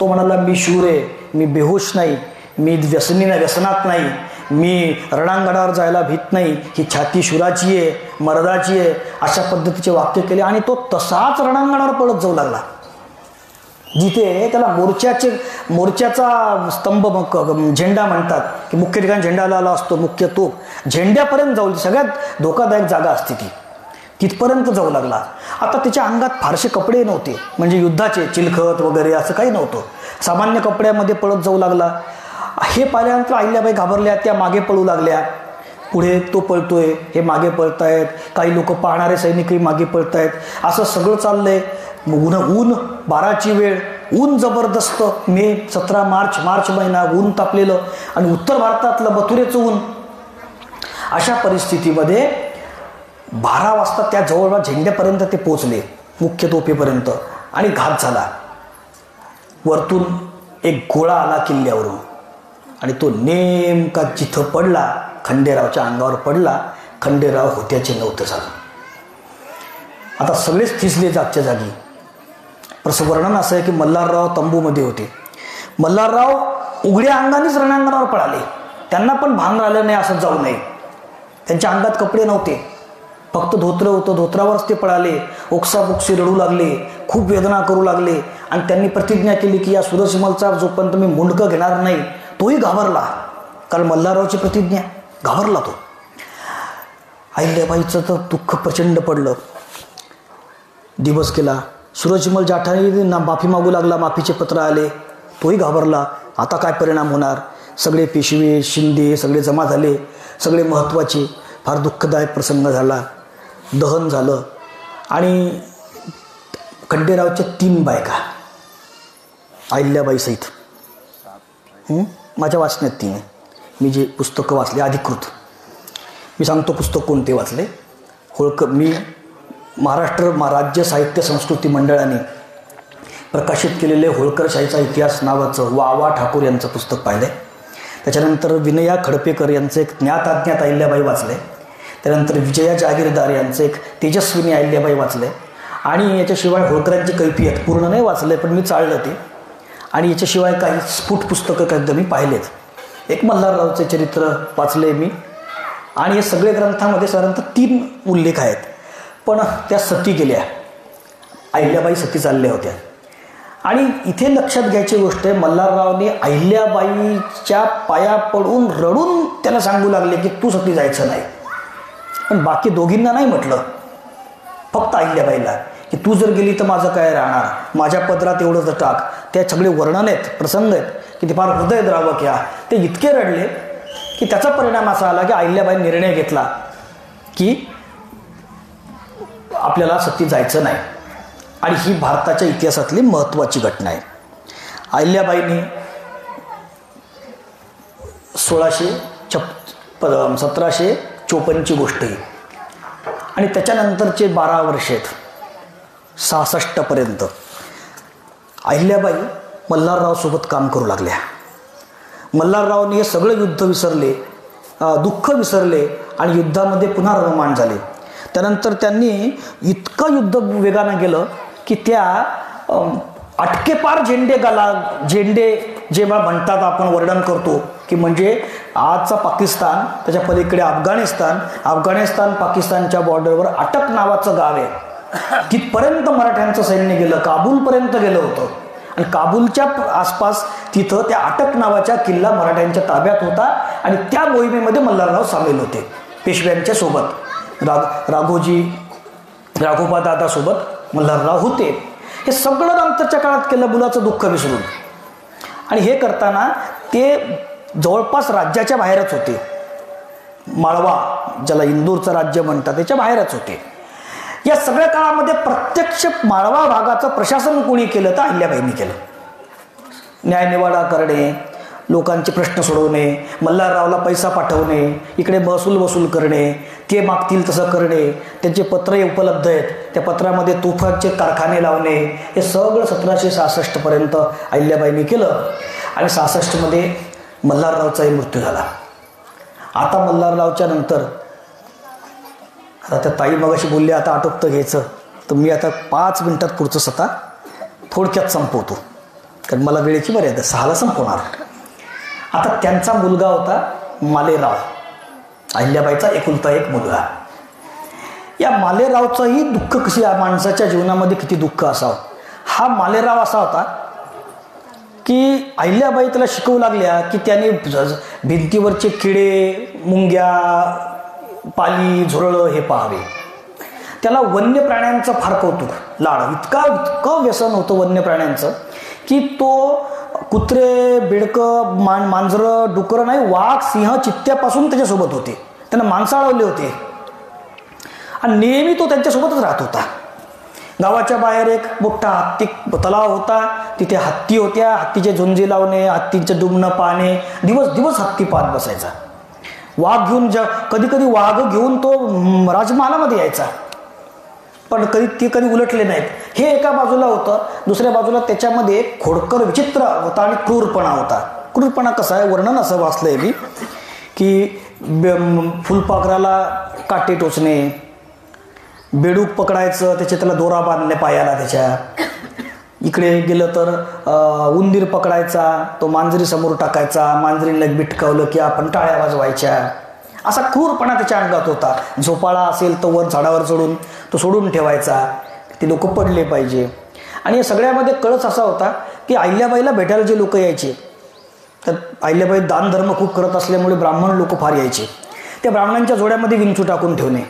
[SPEAKER 1] तो म्हणाला, मी शूर आहे, मी बेहोश नाही, मी व्यसनात नाही, मी रणांगणावर जायला भीत नाही, ही छाती शूराची आहे, मर्दाची आहे, अशा पद्धतीचे वाक्य केले आणि तो तसाच रणांगणावर पळत जाऊ लागला. जिथे त्याला मोर्चाचा स्तंभ झेंडा म्हणतात की मुख्य ठिकाणी झेंडा लावला असतो, मुख्य तोफ झेंड्यापर्यंत जाऊ, सगळ्यात धोकादायक जागा असते ती, तिथपर्यंत जाऊ लागला. आता त्याच्या अंगात फारसे कपडे नव्हते, म्हणजे युद्धाचे चिलखत वगैरे असं काही नव्हतं, सामान्य कपड्यामध्ये पळत जाऊ लागला. हे पाहिल्यानंतर अहिल्याबाई घाबरल्या, त्या मागे पळू लागल्या. पुढे तो पळतोय, हे मागे पळतायत, काही लोक पाहणारे सैनिकही मागे पळतायत, असं सगळं चाललंय. ऊन 12ची वेळ, ऊन जबरदस्त, 17 मार्च महिना, ऊन तापलेलं आणि उत्तर भारतातलं मथुरेचं ऊन. अशा परिस्थितीमध्ये 12 वाजता त्या जवळपास झेंड्यापर्यंत ते पोचले, मुख्य तोफेपर्यंत, आणि घात झाला. वरतून एक गोळा आला किल्ल्यावरून आणि तो नेमका जिथं पडला, खंडेरावच्या अंगावर पडला. खंडेराव होत्याचे नव्हतं झालं. आता सगळेच थिसले जागच्या जागी. वर्णन असं आहे की मल्हारराव तंबूमध्ये होते. मल्हारराव उघड्या अंगानेच रणांगणावर पळाले, त्यांना पण भान राहिलं नाही असं जाऊ नये. त्यांच्या अंगात कपडे नव्हते, फक्त धोत्र होतं, धोत्रावरच ते पळाले. ओक्साबोक्सी रडू लागले, खूप वेदना करू लागले आणि त्यांनी प्रतिज्ञा केली की या सूरजमलचा जोपर्यंत मी मुंडकं घेणार नाही. तोही घाबरला, कारण मल्हाररावची प्रतिज्ञा, घाबरला तो. अहिल्याबाईचं तर दुःख प्रचंड पडलं. दिवस गेला. सूरजमल जाठाने माफी मागू लागला, माफीचे पत्र आले, तोही घाबरला. आता काय परिणाम होणार? सगळे पेशवे शिंदे सगळे जमा झाले, सगळे महत्त्वाचे. फार दुःखदायक प्रसंग झाला. दहन झालं आणि खंडेरावच्या 3 बायका अहिल्याबाई सहित, माझ्या वाचण्यात 3 आहे. मी जे पुस्तकं वाचले अधिकृत, मी सांगतो पुस्तक कोणते वाचले. होळकर, मी महाराष्ट्र राज्य साहित्य संस्कृती मंडळाने प्रकाशित केलेले होळकरशाहीचा इतिहास नावाचं वा ठाकूर यांचं पुस्तक पाहिलं. त्याच्यानंतर विनया खडपेकर यांचं एक ज्ञात अज्ञात अहिल्याबाई वाचले. त्यानंतर विजया जागीरदार यांचं एक तेजस्विनी अहिल्याबाई वाचले. आणि याच्याशिवाय होळकरांची कैफियत पूर्ण नाही वाचले, पण मी चाललं ते. आणि याच्याशिवाय काही स्फुट पुस्तकं काही मी पाहिलेत. एक मल्हाररावचे चरित्र वाचले मी. आणि हे सगळे ग्रंथामध्ये साधारणतः 3 उल्लेख आहेत. पण त्या सती गेल्या, अहिल्याबाई सती चालल्या होत्या. आणि इथे लक्षात घ्यायची गोष्ट आहे, मल्हाररावने अहिल्याबाईच्या पाया पडून रडून त्याला सांगू लागले की तू सती जायचं नाही. पण बाकी दोघींना नाही म्हटलं, फक्त अहिल्याबाईला की तू जर गेली तर माझं काय राहणार, माझ्या पदरात एवढं तर टाक. त्या सगळे वर्णन आहेत, प्रसंग आहेत की ते फार हृदयद्रावक या. ते इतके रडले की त्याचा परिणाम असा आला की अहिल्याबाई निर्णय घेतला की आपल्याला सती जायचं नाही. आणि ही भारताच्या इतिहासातली महत्त्वाची घटना आहे. अहिल्याबाईंनी 1754ची गोष्ट ही, आणि त्याच्यानंतरचे 12 वर्ष आहेत 66 पर्यंत अहिल्याबाई मल्हाररावसोबत काम करू लागल्या. मल्हाररावने हे सगळं युद्ध विसरले, दुःख विसरले आणि युद्धामध्ये पुन्हा रममाण झाले. त्यानंतर त्यांनी इतकं युद्ध वेगानं गेलं की त्या भपकेपार झेंडे जेव्हा म्हणतात आपण वर्णन करतो की म्हणजे आजचा पाकिस्तान, त्याच्या पलीकडे अफगाणिस्तान पाकिस्तानच्या बॉर्डरवर अटक नावाचं गाव आहे, तिथपर्यंत मराठ्यांचं सैन्य गेलं, काबूलपर्यंत गेलं होतं. आणि काबूलच्या आसपास तिथं त्या अटक नावाच्या किल्ला मराठ्यांच्या ताब्यात होता आणि त्या मोहिमेमध्ये मल्हारराव सामील होते पेशव्यांच्या सोबत. राघोबा दादा सोबत मल्हारराव होते. हे सगळं नंतरच्या काळात केलं मुलाचं दुःख विसरून. आणि हे करताना ते जवळपास राज्याच्या बाहेरच होते. माळवा, ज्याला इंदूरचं राज्य म्हणतात, त्याच्या बाहेरच होते. या सगळ्या काळामध्ये प्रत्यक्ष माळवा भागाचं प्रशासन कोणी केलं तर अहिल्याबाईंनी केलं. न्यायनिवाडा करणे, लोकांचे प्रश्न सोडवणे, मल्हाररावला पैसा पाठवणे, इकडे महसूल वसूल करणे, ते मागतील तसं करणे, त्यांचे पत्रही उपलब्ध आहेत, त्या पत्रामध्ये तोफांचे कारखाने लावणे, हे सगळं 1766 पर्यंत अहिल्याबाईंनी केलं. आणि 66 मध्ये मल्हाररावचाही मृत्यू झाला. आता मल्हाररावच्या नंतर आता त्या ताई मगाशी बोलले आता आटोपतं घ्यायचं, तर मी आता 5 मिनिटात पुढचं स्वतः थोडक्यात संपवतो, कारण मला वेळेची मर्यादा 6ला संपवणार. आता त्यांचा मुलगा होता मालेराव, अहिल्याबाईचा एकुलता एक मुलगा. या मालेरावचंही दुःख कशी, या माणसाच्या जीवनामध्ये किती दुःख असावं. हा मालेराव असा होता की अहिल्याबाई त्याला शिकवू लागल्या की त्याने भिंतीवरचे किडे, मुंग्या, पाली, झुरळं हे पाहावे. त्याला वन्य प्राण्यांचं फार कौतुक, लाड, इतकं व्यसन होतं वन्य प्राण्यांचं की तो कुत्रे, बेडकं, मांजरं, डुकरं नाही, वाघ, सिंह, चित्त्यापासून त्याच्यासोबत होते. त्यांना माणसाळवले होते आणि नेहमी तो त्यांच्यासोबतच राहत होता. गावाच्या बाहेर एक मोठा हत्ती तलाव होता, तिथे हत्ती होत्या. हत्तीचे झुंजी लावणे, हत्तींचं डुमणं पाहणे, दिवस दिवस हत्ती पाहत बसायचा. वाघ घेऊन कधी कधी वाघ घेऊन तो राजमहालामध्ये यायचा, पण कधी उलटले नाहीत. हे एका बाजूला होतं. दुसऱ्या बाजूला त्याच्यामध्ये खोडकर विचित्र होता आणि क्रूरपणा होता. क्रूरपणा कसा आहे, वर्णन असं वाचलंय मी की फुलपाखराला काटे टोचणे, बेडूक पकडायचं, त्याला दोरा बांधणे पायाला त्याच्या. इकडे गेलं तर उंदीर पकडायचा, तो मांजरी समोर टाकायचा, मांजरीला बिटकावलं की आपण टाळ्या वाजवायच्या. असा क्रूरपणा त्याच्या अंगात होता. झोपाळा असेल तर वर झाडावर चढून तो सोडून ठेवायचा, ते लोक पडले पाहिजे. आणि या सगळ्यामध्ये कळस असा होता की अहिल्याबाईला भेटायला जे लोक यायचे, तर अहिल्याबाई दानधर्म खूप करत असल्यामुळे ब्राह्मण लोक फार यायचे. त्या ब्राह्मणांच्या जोड्यामध्ये विंचू टाकून ठेवणे,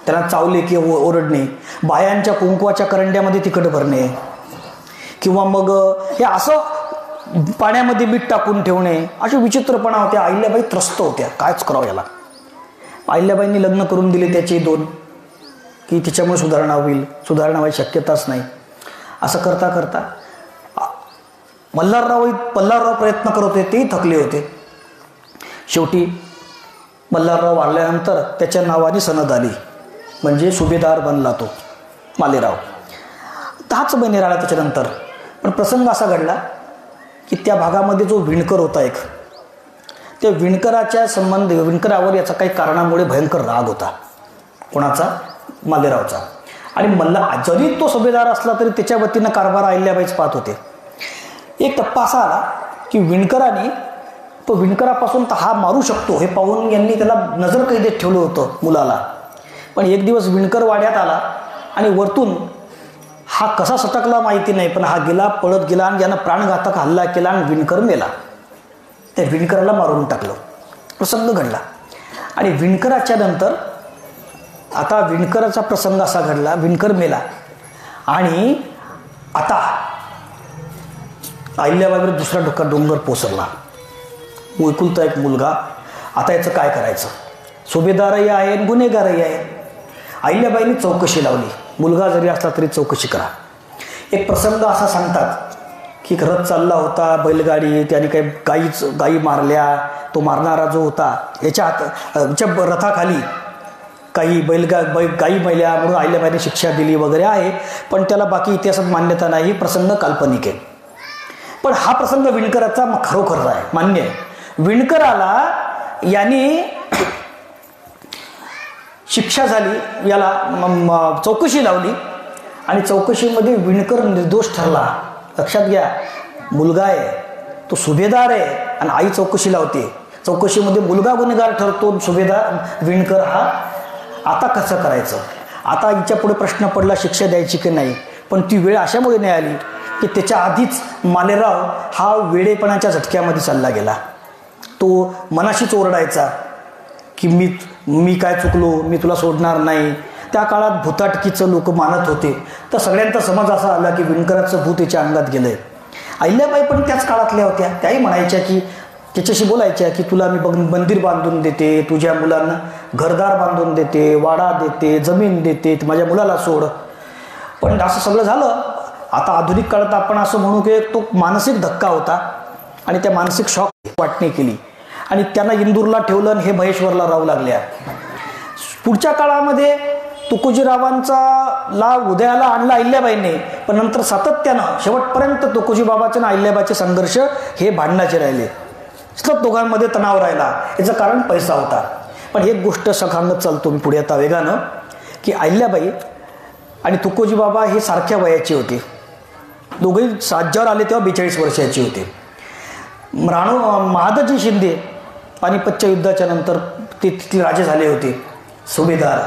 [SPEAKER 1] त्यांना चावले की ओरडणे, बायांच्या कुंकवाच्या करंड्यामध्ये तिखट भरणे, किंवा मग हे असं पाण्यामध्ये मीठ टाकून ठेवणे, असे विचित्रपणा होते. अहिल्याबाई त्रस्त होत्या, कायच करावं याला. अहिल्याबाईंनी लग्न करून दिले त्याचे 2 की तिच्यामुळे सुधारणा होईल, सुधारणा व्हायची शक्यताच नाही. असं करता करता मल्हारराव प्रयत्न करत होते, तेही थकले होते. शेवटी मल्हारराव वारल्यानंतर त्याच्या नावाने सनद आली, म्हणजे सुभेदार बनला तो मालेराव. 10च महिने राहिला त्याच्यानंतर. पण प्रसंग असा घडला की त्या भागामध्ये जो विणकर होता एक, त्या विणकरावर याचा काही कारणामुळे भयंकर राग होता. कोणाचा? मालेरावचा. आणि जरी तो सुभेदार असला तरी त्याच्या वतीनं कारभार अहिल्याबाईच पाहत होते. एक टप्पा असा आला की विणकरापासून तर हा मारू शकतो हे पाहून यांनी त्याला नजर कैदेत ठेवलं होतं मुलाला. पण एक दिवस विणकर वाड्यात आला आणि वरतून हा कसा सटकला माहिती नाही, पण हा गेला, पळत गेला आणि यानं प्राणघातक हल्ला केला आणि विणकर मेला. त्या विणकराला मारून टाकलं. प्रसंग घडला. आणि विणकराच्या नंतर आता विणकराचा प्रसंग असा घडला, विणकर मेला आणि आता अहिल्याबाईवर दुसरा डोंगर पोसरला. एकुलता एक मुलगा. आता याचं काय करायचं? सुभेदारही आहे, गुन्हेगारही आहे. अहिल्याबाईंनी चौकशी लावली, मुलगा जरी असला तरी चौकशी करा. एक प्रसंग असा सांगतात की रथ चालला होता, बैलगाडी, त्याने काही गायी मारल्या. तो मारणारा जो होता याच्या रथाखाली काही गायी मेल्या म्हणून अहिल्याबाईंनी शिक्षा दिली वगैरे आहे, पण त्याला बाकी इतिहासात मान्यता नाही. प्रसंग काल्पनिक आहे. पण हा प्रसंग विणकराचा खरोखर आहे, मान्य आहे. विणकराला यांनी शिक्षा झाली, याला चौकशी लावली आणि चौकशीमध्ये विणकर निर्दोष ठरला लक्षात घ्या, मुलगा आहे तो सुभेदार आहे आणि आई चौकशी लावते. चौकशीमध्ये मुलगा गुन्हेगार ठरतो, सुभेदार विणकर हा. आता कसं करायचं? आता हिच्या पुढे प्रश्न पडला शिक्षा द्यायची की नाही. पण ती वेळ अशामुळे नाही आली की त्याच्या आधीच मालेराव हा वेडेपणाच्या झटक्यामध्ये चालला गेला. तो मनाशीच ओरडायचा की मी काय चुकलो, मी तुला सोडणार नाही. त्या काळात भूताटकीचं लोक मानत होते. तर सगळ्यांचा समज असा आला की विणकराचं भूत त्याच्या अंगात गेलंय. अहिल्याबाई पण त्याच काळातल्या होत्या. त्याही म्हणायच्या की त्याच्याशी बोलायच्या की तुला मी मंदिर बांधून देते, तुझ्या मुलांना घरदार बांधून देते, वाडा देते, जमीन देते, माझ्या मुलाला सोड. पण असं सगळं झालं. आता आधुनिक काळात आपण असं म्हणू की तो मानसिक धक्का होता आणि त्या मानसिक शॉक वाटणी केली आणि त्यांना इंदूरला ठेवलं आणि हे महेश्वरला राहू लागल्या. पुढच्या काळामध्ये तुकोजीरावांचा लाभ उदयाला आणला अहिल्याबाईंनी, पण नंतर सातत्यानं शेवटपर्यंत तुकोजी बाबाचे आणि अहिल्याबाईचे संघर्ष हे भांडणाचे राहिले. सतत दोघांमध्ये तणाव राहिला. याचं कारण पैसा होता. पण एक गोष्ट सांगत चालतो मी पुढे आता वेगानं की अहिल्याबाई आणि तुकोजी बाबा हे सारख्या वयाचे होते. दोघेही राज्यावर आले तेव्हा 42 वर्षाचे होते. महादजी शिंदे पानिपतच्या युद्धाच्या नंतर ते तिथले राजे झाले होते, सुभेदार.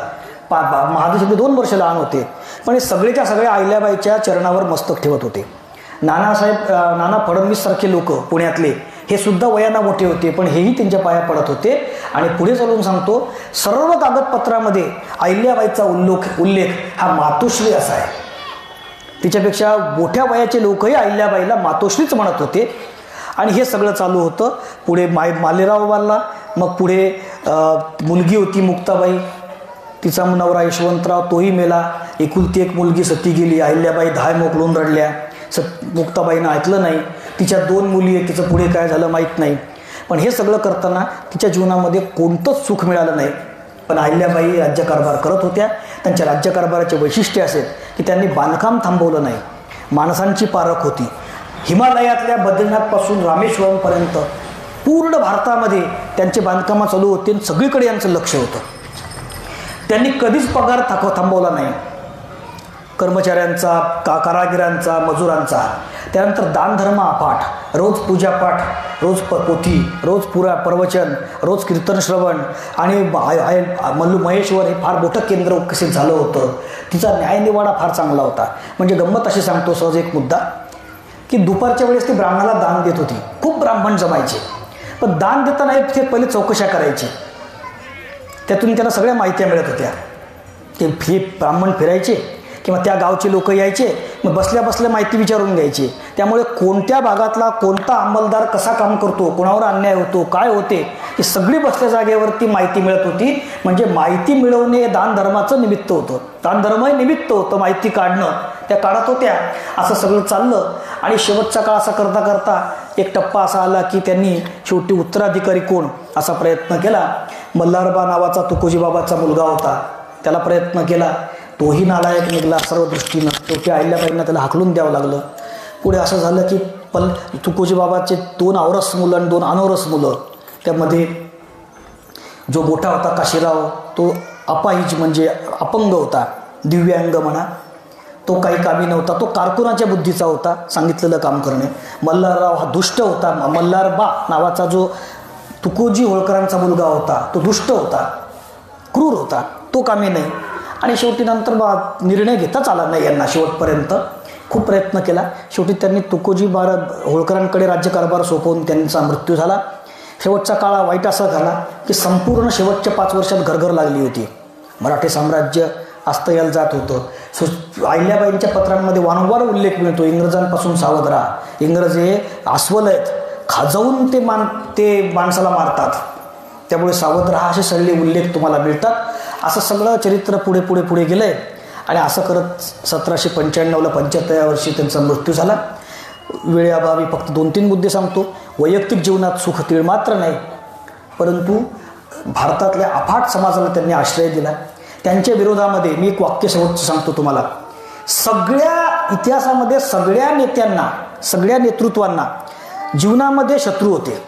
[SPEAKER 1] महादजी शिंदे 2 वर्ष लहान होते. पण हे सगळेच्या सगळे अहिल्याबाईच्या चरणावर मस्तक ठेवत होते. नाना फडणवीस सारखे लोक पुण्यातले हे सुद्धा वयानं मोठे होते, पण हेही त्यांच्या पाया पडत होते. आणि पुढे चालून सांगतो, सर्व कागदपत्रामध्ये अहिल्याबाईचा उल्लेख हा मातोश्री असा आहे. तिच्यापेक्षा मोठ्या वयाचे लोकही अहिल्याबाईला मातोश्रीच म्हणत होते. आणि हे सगळं चालू होतं. पुढे मालेराव वारला. मग पुढे मुलगी होती मुक्ताबाई, तिचा नवरा यशवंतराव तोही मेला. एकुलती एक मुलगी सती गेली. अहिल्याबाई धाय मोकलून रडल्या. मुक्ताबाईनं ऐकलं नाही. तिच्या 2 मुली आहेत, तिचं पुढे काय झालं माहीत नाही. पण हे सगळं करताना तिच्या जीवनामध्ये कोणतंच सुख मिळालं नाही. पण अहिल्याबाई राज्यकारभार करत होत्या. त्यांच्या राज्यकारभाराचे वैशिष्ट्य असेल की त्यांनी बांधकाम थांबवलं नाही. माणसांची पारख होती. हिमालयातल्या बद्रीनाथपासून रामेश्वरमपर्यंत पूर्ण भारतामध्ये त्यांचे बांधकामं चालू होते आणि सगळीकडे यांचं लक्ष होतं. त्यांनी कधीच पगार थांबवला नाही, कर्मचाऱ्यांचा, कारागिरांचा, मजुरांचा. त्यानंतर दानधर्म अफाट, रोज पूजापाठ, रोज पोथी, रोज प्रवचन, रोज कीर्तन श्रवण. आणि महेश्वर हे फार मोठं केंद्र विकसित झालं होतं. तिचा न्यायनिवाडा फार चांगला होता. म्हणजे गंमत अशी सांगतो सहज एक मुद्दा की दुपारच्या वेळेस ती ब्राह्मणाला दान देत होती. खूप ब्राह्मण जमायचे. पण दान देताना ते पहिले चौकशा करायचे. त्यातून त्यांना सगळ्या माहित्या मिळत होत्या. ते हे ब्राह्मण फिरायचे किंवा त्या गावचे लोक यायचे, मग बसल्या बसल्या माहिती विचारून घ्यायची. त्यामुळे कोणत्या भागातला कोणता अंमलदार कसा काम करतो, कोणावर अन्याय होतो, काय होते, ही सगळी बसल्या जागेवरती माहिती मिळत होती. म्हणजे माहिती मिळवणे हे दानधर्माचं निमित्त होतं. दानधर्मही निमित्त होतं माहिती काढणं. त्या काढत होत्या. असं सगळं चाललं. आणि शेवटचा काळ असा करता करता एक टप्पा असा आला की त्यांनी शेवटी उत्तराधिकारी कोण असा प्रयत्न केला. मल्हारबा नावाचा तुकोजी बाबाचा मुलगा होता. त्याला प्रयत्न केला, तोही नालायक निघाला सर्व दृष्टीनं. शेवटी अहिल्याबाईंना त्याला हाकलून द्यावं लागलं. पुढे असं झालं की तुकोजी बाबाचे 2 औरस मुलं आणि 2 अनौरस मुलं. त्यामध्ये जो मोठा होता काशीराव तो अपाहिज म्हणजे अपंग होता, दिव्यांग म्हणा. तो काही कामी नव्हता. तो कारकुनाच्या बुद्धीचा होता, सांगितलेलं काम करणे. मल्हारराव हा दुष्ट होता. मल्हारबा नावाचा जो तुकोजी होळकरांचा मुलगा होता तो दुष्ट होता, क्रूर होता, तो कामी नाही. आणि शेवटी नंतर निर्णय घेताच आला नाही यांना. शेवटपर्यंत खूप प्रयत्न केला. शेवटी त्यांनी तुकोजी होळकरांकडे राज्यकारभार सोपवून त्यांचा मृत्यू झाला. शेवटचा काळ वाईट असा झाला की संपूर्ण शेवटच्या 5 वर्षात घरघर लागली होती. मराठी साम्राज्य अस्तयाला जात होतं. अहिल्याबाईंच्या पत्रांमध्ये वारंवार उल्लेख मिळतो, इंग्रजांपासून सावध राहा. इंग्रज हे अस्वल आहेत, खाजवून ते माणसाला मारतात, त्यामुळे सावध राहा असे सगळे उल्लेख तुम्हाला मिळतात. असं सगळं चरित्र पुढे पुढे पुढे गेलं आहे. आणि असं करत 1795ला 75व्या वर्षी त्यांचा मृत्यू झाला. वेळेअभावी फक्त 2-3 मुद्दे सांगतो. वैयक्तिक जीवनात सुख तीळ मात्र नाही, परंतु भारतातल्या अफाट समाजाला त्यांनी आश्रय दिला. त्यांच्या विरोधामध्ये मी एक वाक्य शेवटचं सांगतो तुम्हाला. सगळ्या इतिहासामध्ये सगळ्या नेत्यांना, सगळ्या नेतृत्वांना जीवनामध्ये शत्रू होते.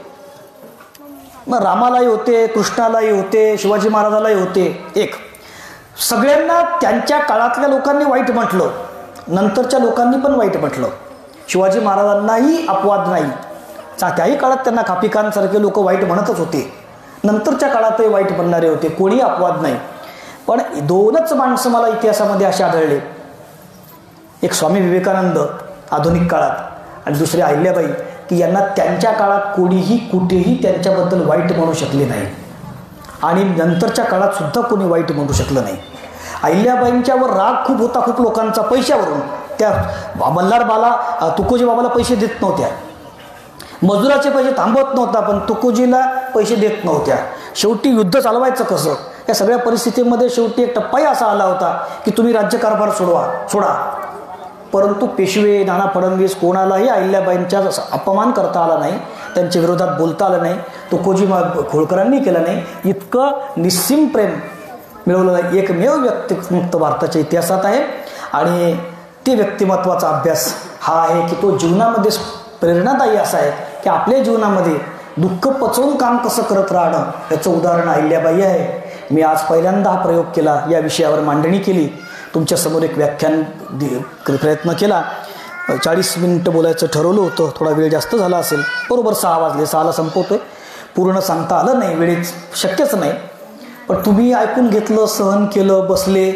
[SPEAKER 1] मग रामालाही होते, कृष्णालाही होते, शिवाजी महाराजालाही होते. एक सगळ्यांना त्यांच्या काळातल्या लोकांनी वाईट म्हटलं, नंतरच्या लोकांनी पण वाईट म्हटलं. शिवाजी महाराजांनाही अपवाद नाही, त्याही काळात त्यांना कापिकांसारखे लोक वाईट म्हणतच होते, नंतरच्या काळातही वाईट म्हणणारे होते, कोणी अपवाद नाही. पण दोनच माणसं मला इतिहासामध्ये असे आढळले, एक स्वामी विवेकानंद आधुनिक काळात आणि दुसरे अहिल्याबाई, की यांना त्यांच्या काळात कोणीही कुठेही त्यांच्याबद्दल वाईट म्हणू शकले नाही आणि नंतरच्या काळात सुद्धा कोणी वाईट म्हणू शकलं नाही. अहिल्याबाईंच्यावर राग खूप होता, खूप लोकांचा, पैशावरून. त्या मल्हारबाला तुकोजी बाबाला पैसे देत नव्हत्या, मजुराचे पैसे थांबवत नव्हता, पण तुकोजीला पैसे देत नव्हत्या. शेवटी युद्ध चालवायचं कसं, या सगळ्या परिस्थितीमध्ये शेवटी एक टप्पाही असा आला होता की तुम्ही राज्यकारभार सोडा. परंतु पेशवे, नाना फडणवीस कोणालाही अहिल्याबाईंचा अपमान करता आला नाही, त्यांच्या विरोधात बोलता आलं नाही, तुकोजी होळकरांनी केलं नाही. इतकं निस्सीम प्रेम मिळवलेलं एकमेव व्यक्तिमत्व भारताच्या इतिहासात आहे. आणि ते व्यक्तिमत्वाचा अभ्यास हा आहे की तो जीवनामध्ये प्रेरणादायी असा आहे की आपल्या जीवनामध्ये दुःख पचवून काम कसं करत राहणं, याचं उदाहरण अहिल्याबाई आहे. मी आज पहिल्यांदा हा प्रयोग केला, या विषयावर मांडणी केली, तुमच्यासमोर एक व्याख्यान प्रयत्न केला. 40 मिनिटं बोलायचं ठरवलं होतं, थोडा वेळ जास्त झाला असेल, बरोबर 6 वाजले, 6ला संपवतोय. पूर्ण सांगता आलं नाही, वेळेत शक्यच नाही, पण तुम्ही ऐकून घेतलं, सहन केलं, बसले.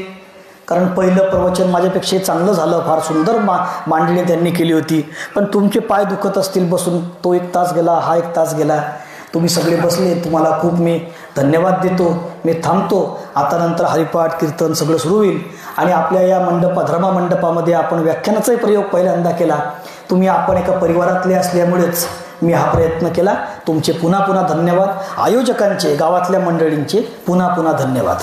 [SPEAKER 1] कारण पहिलं प्रवचन माझ्यापेक्षाही चांगलं झालं, फार सुंदर मांडणी त्यांनी केली होती. पण तुमचे पाय दुखत असतील बसून, तो 1 तास गेला, हा 1 तास गेला, तुम्ही सगळे बसले, तुम्हाला खूप मी धन्यवाद देतो. मी थांबतो. आता नंतर हरिपाठ कीर्तन सगळं सुरू होईल आणि आपल्या या धर्मा मंडपामध्ये आपण व्याख्यानाचाही प्रयोग पहिल्यांदा केला. आपण एका परिवारातले असल्यामुळेच मी हा प्रयत्न केला. तुमचे पुन्हा पुन्हा धन्यवाद. आयोजकांचे, गावातल्या मंडळींचे पुन्हा पुन्हा धन्यवाद.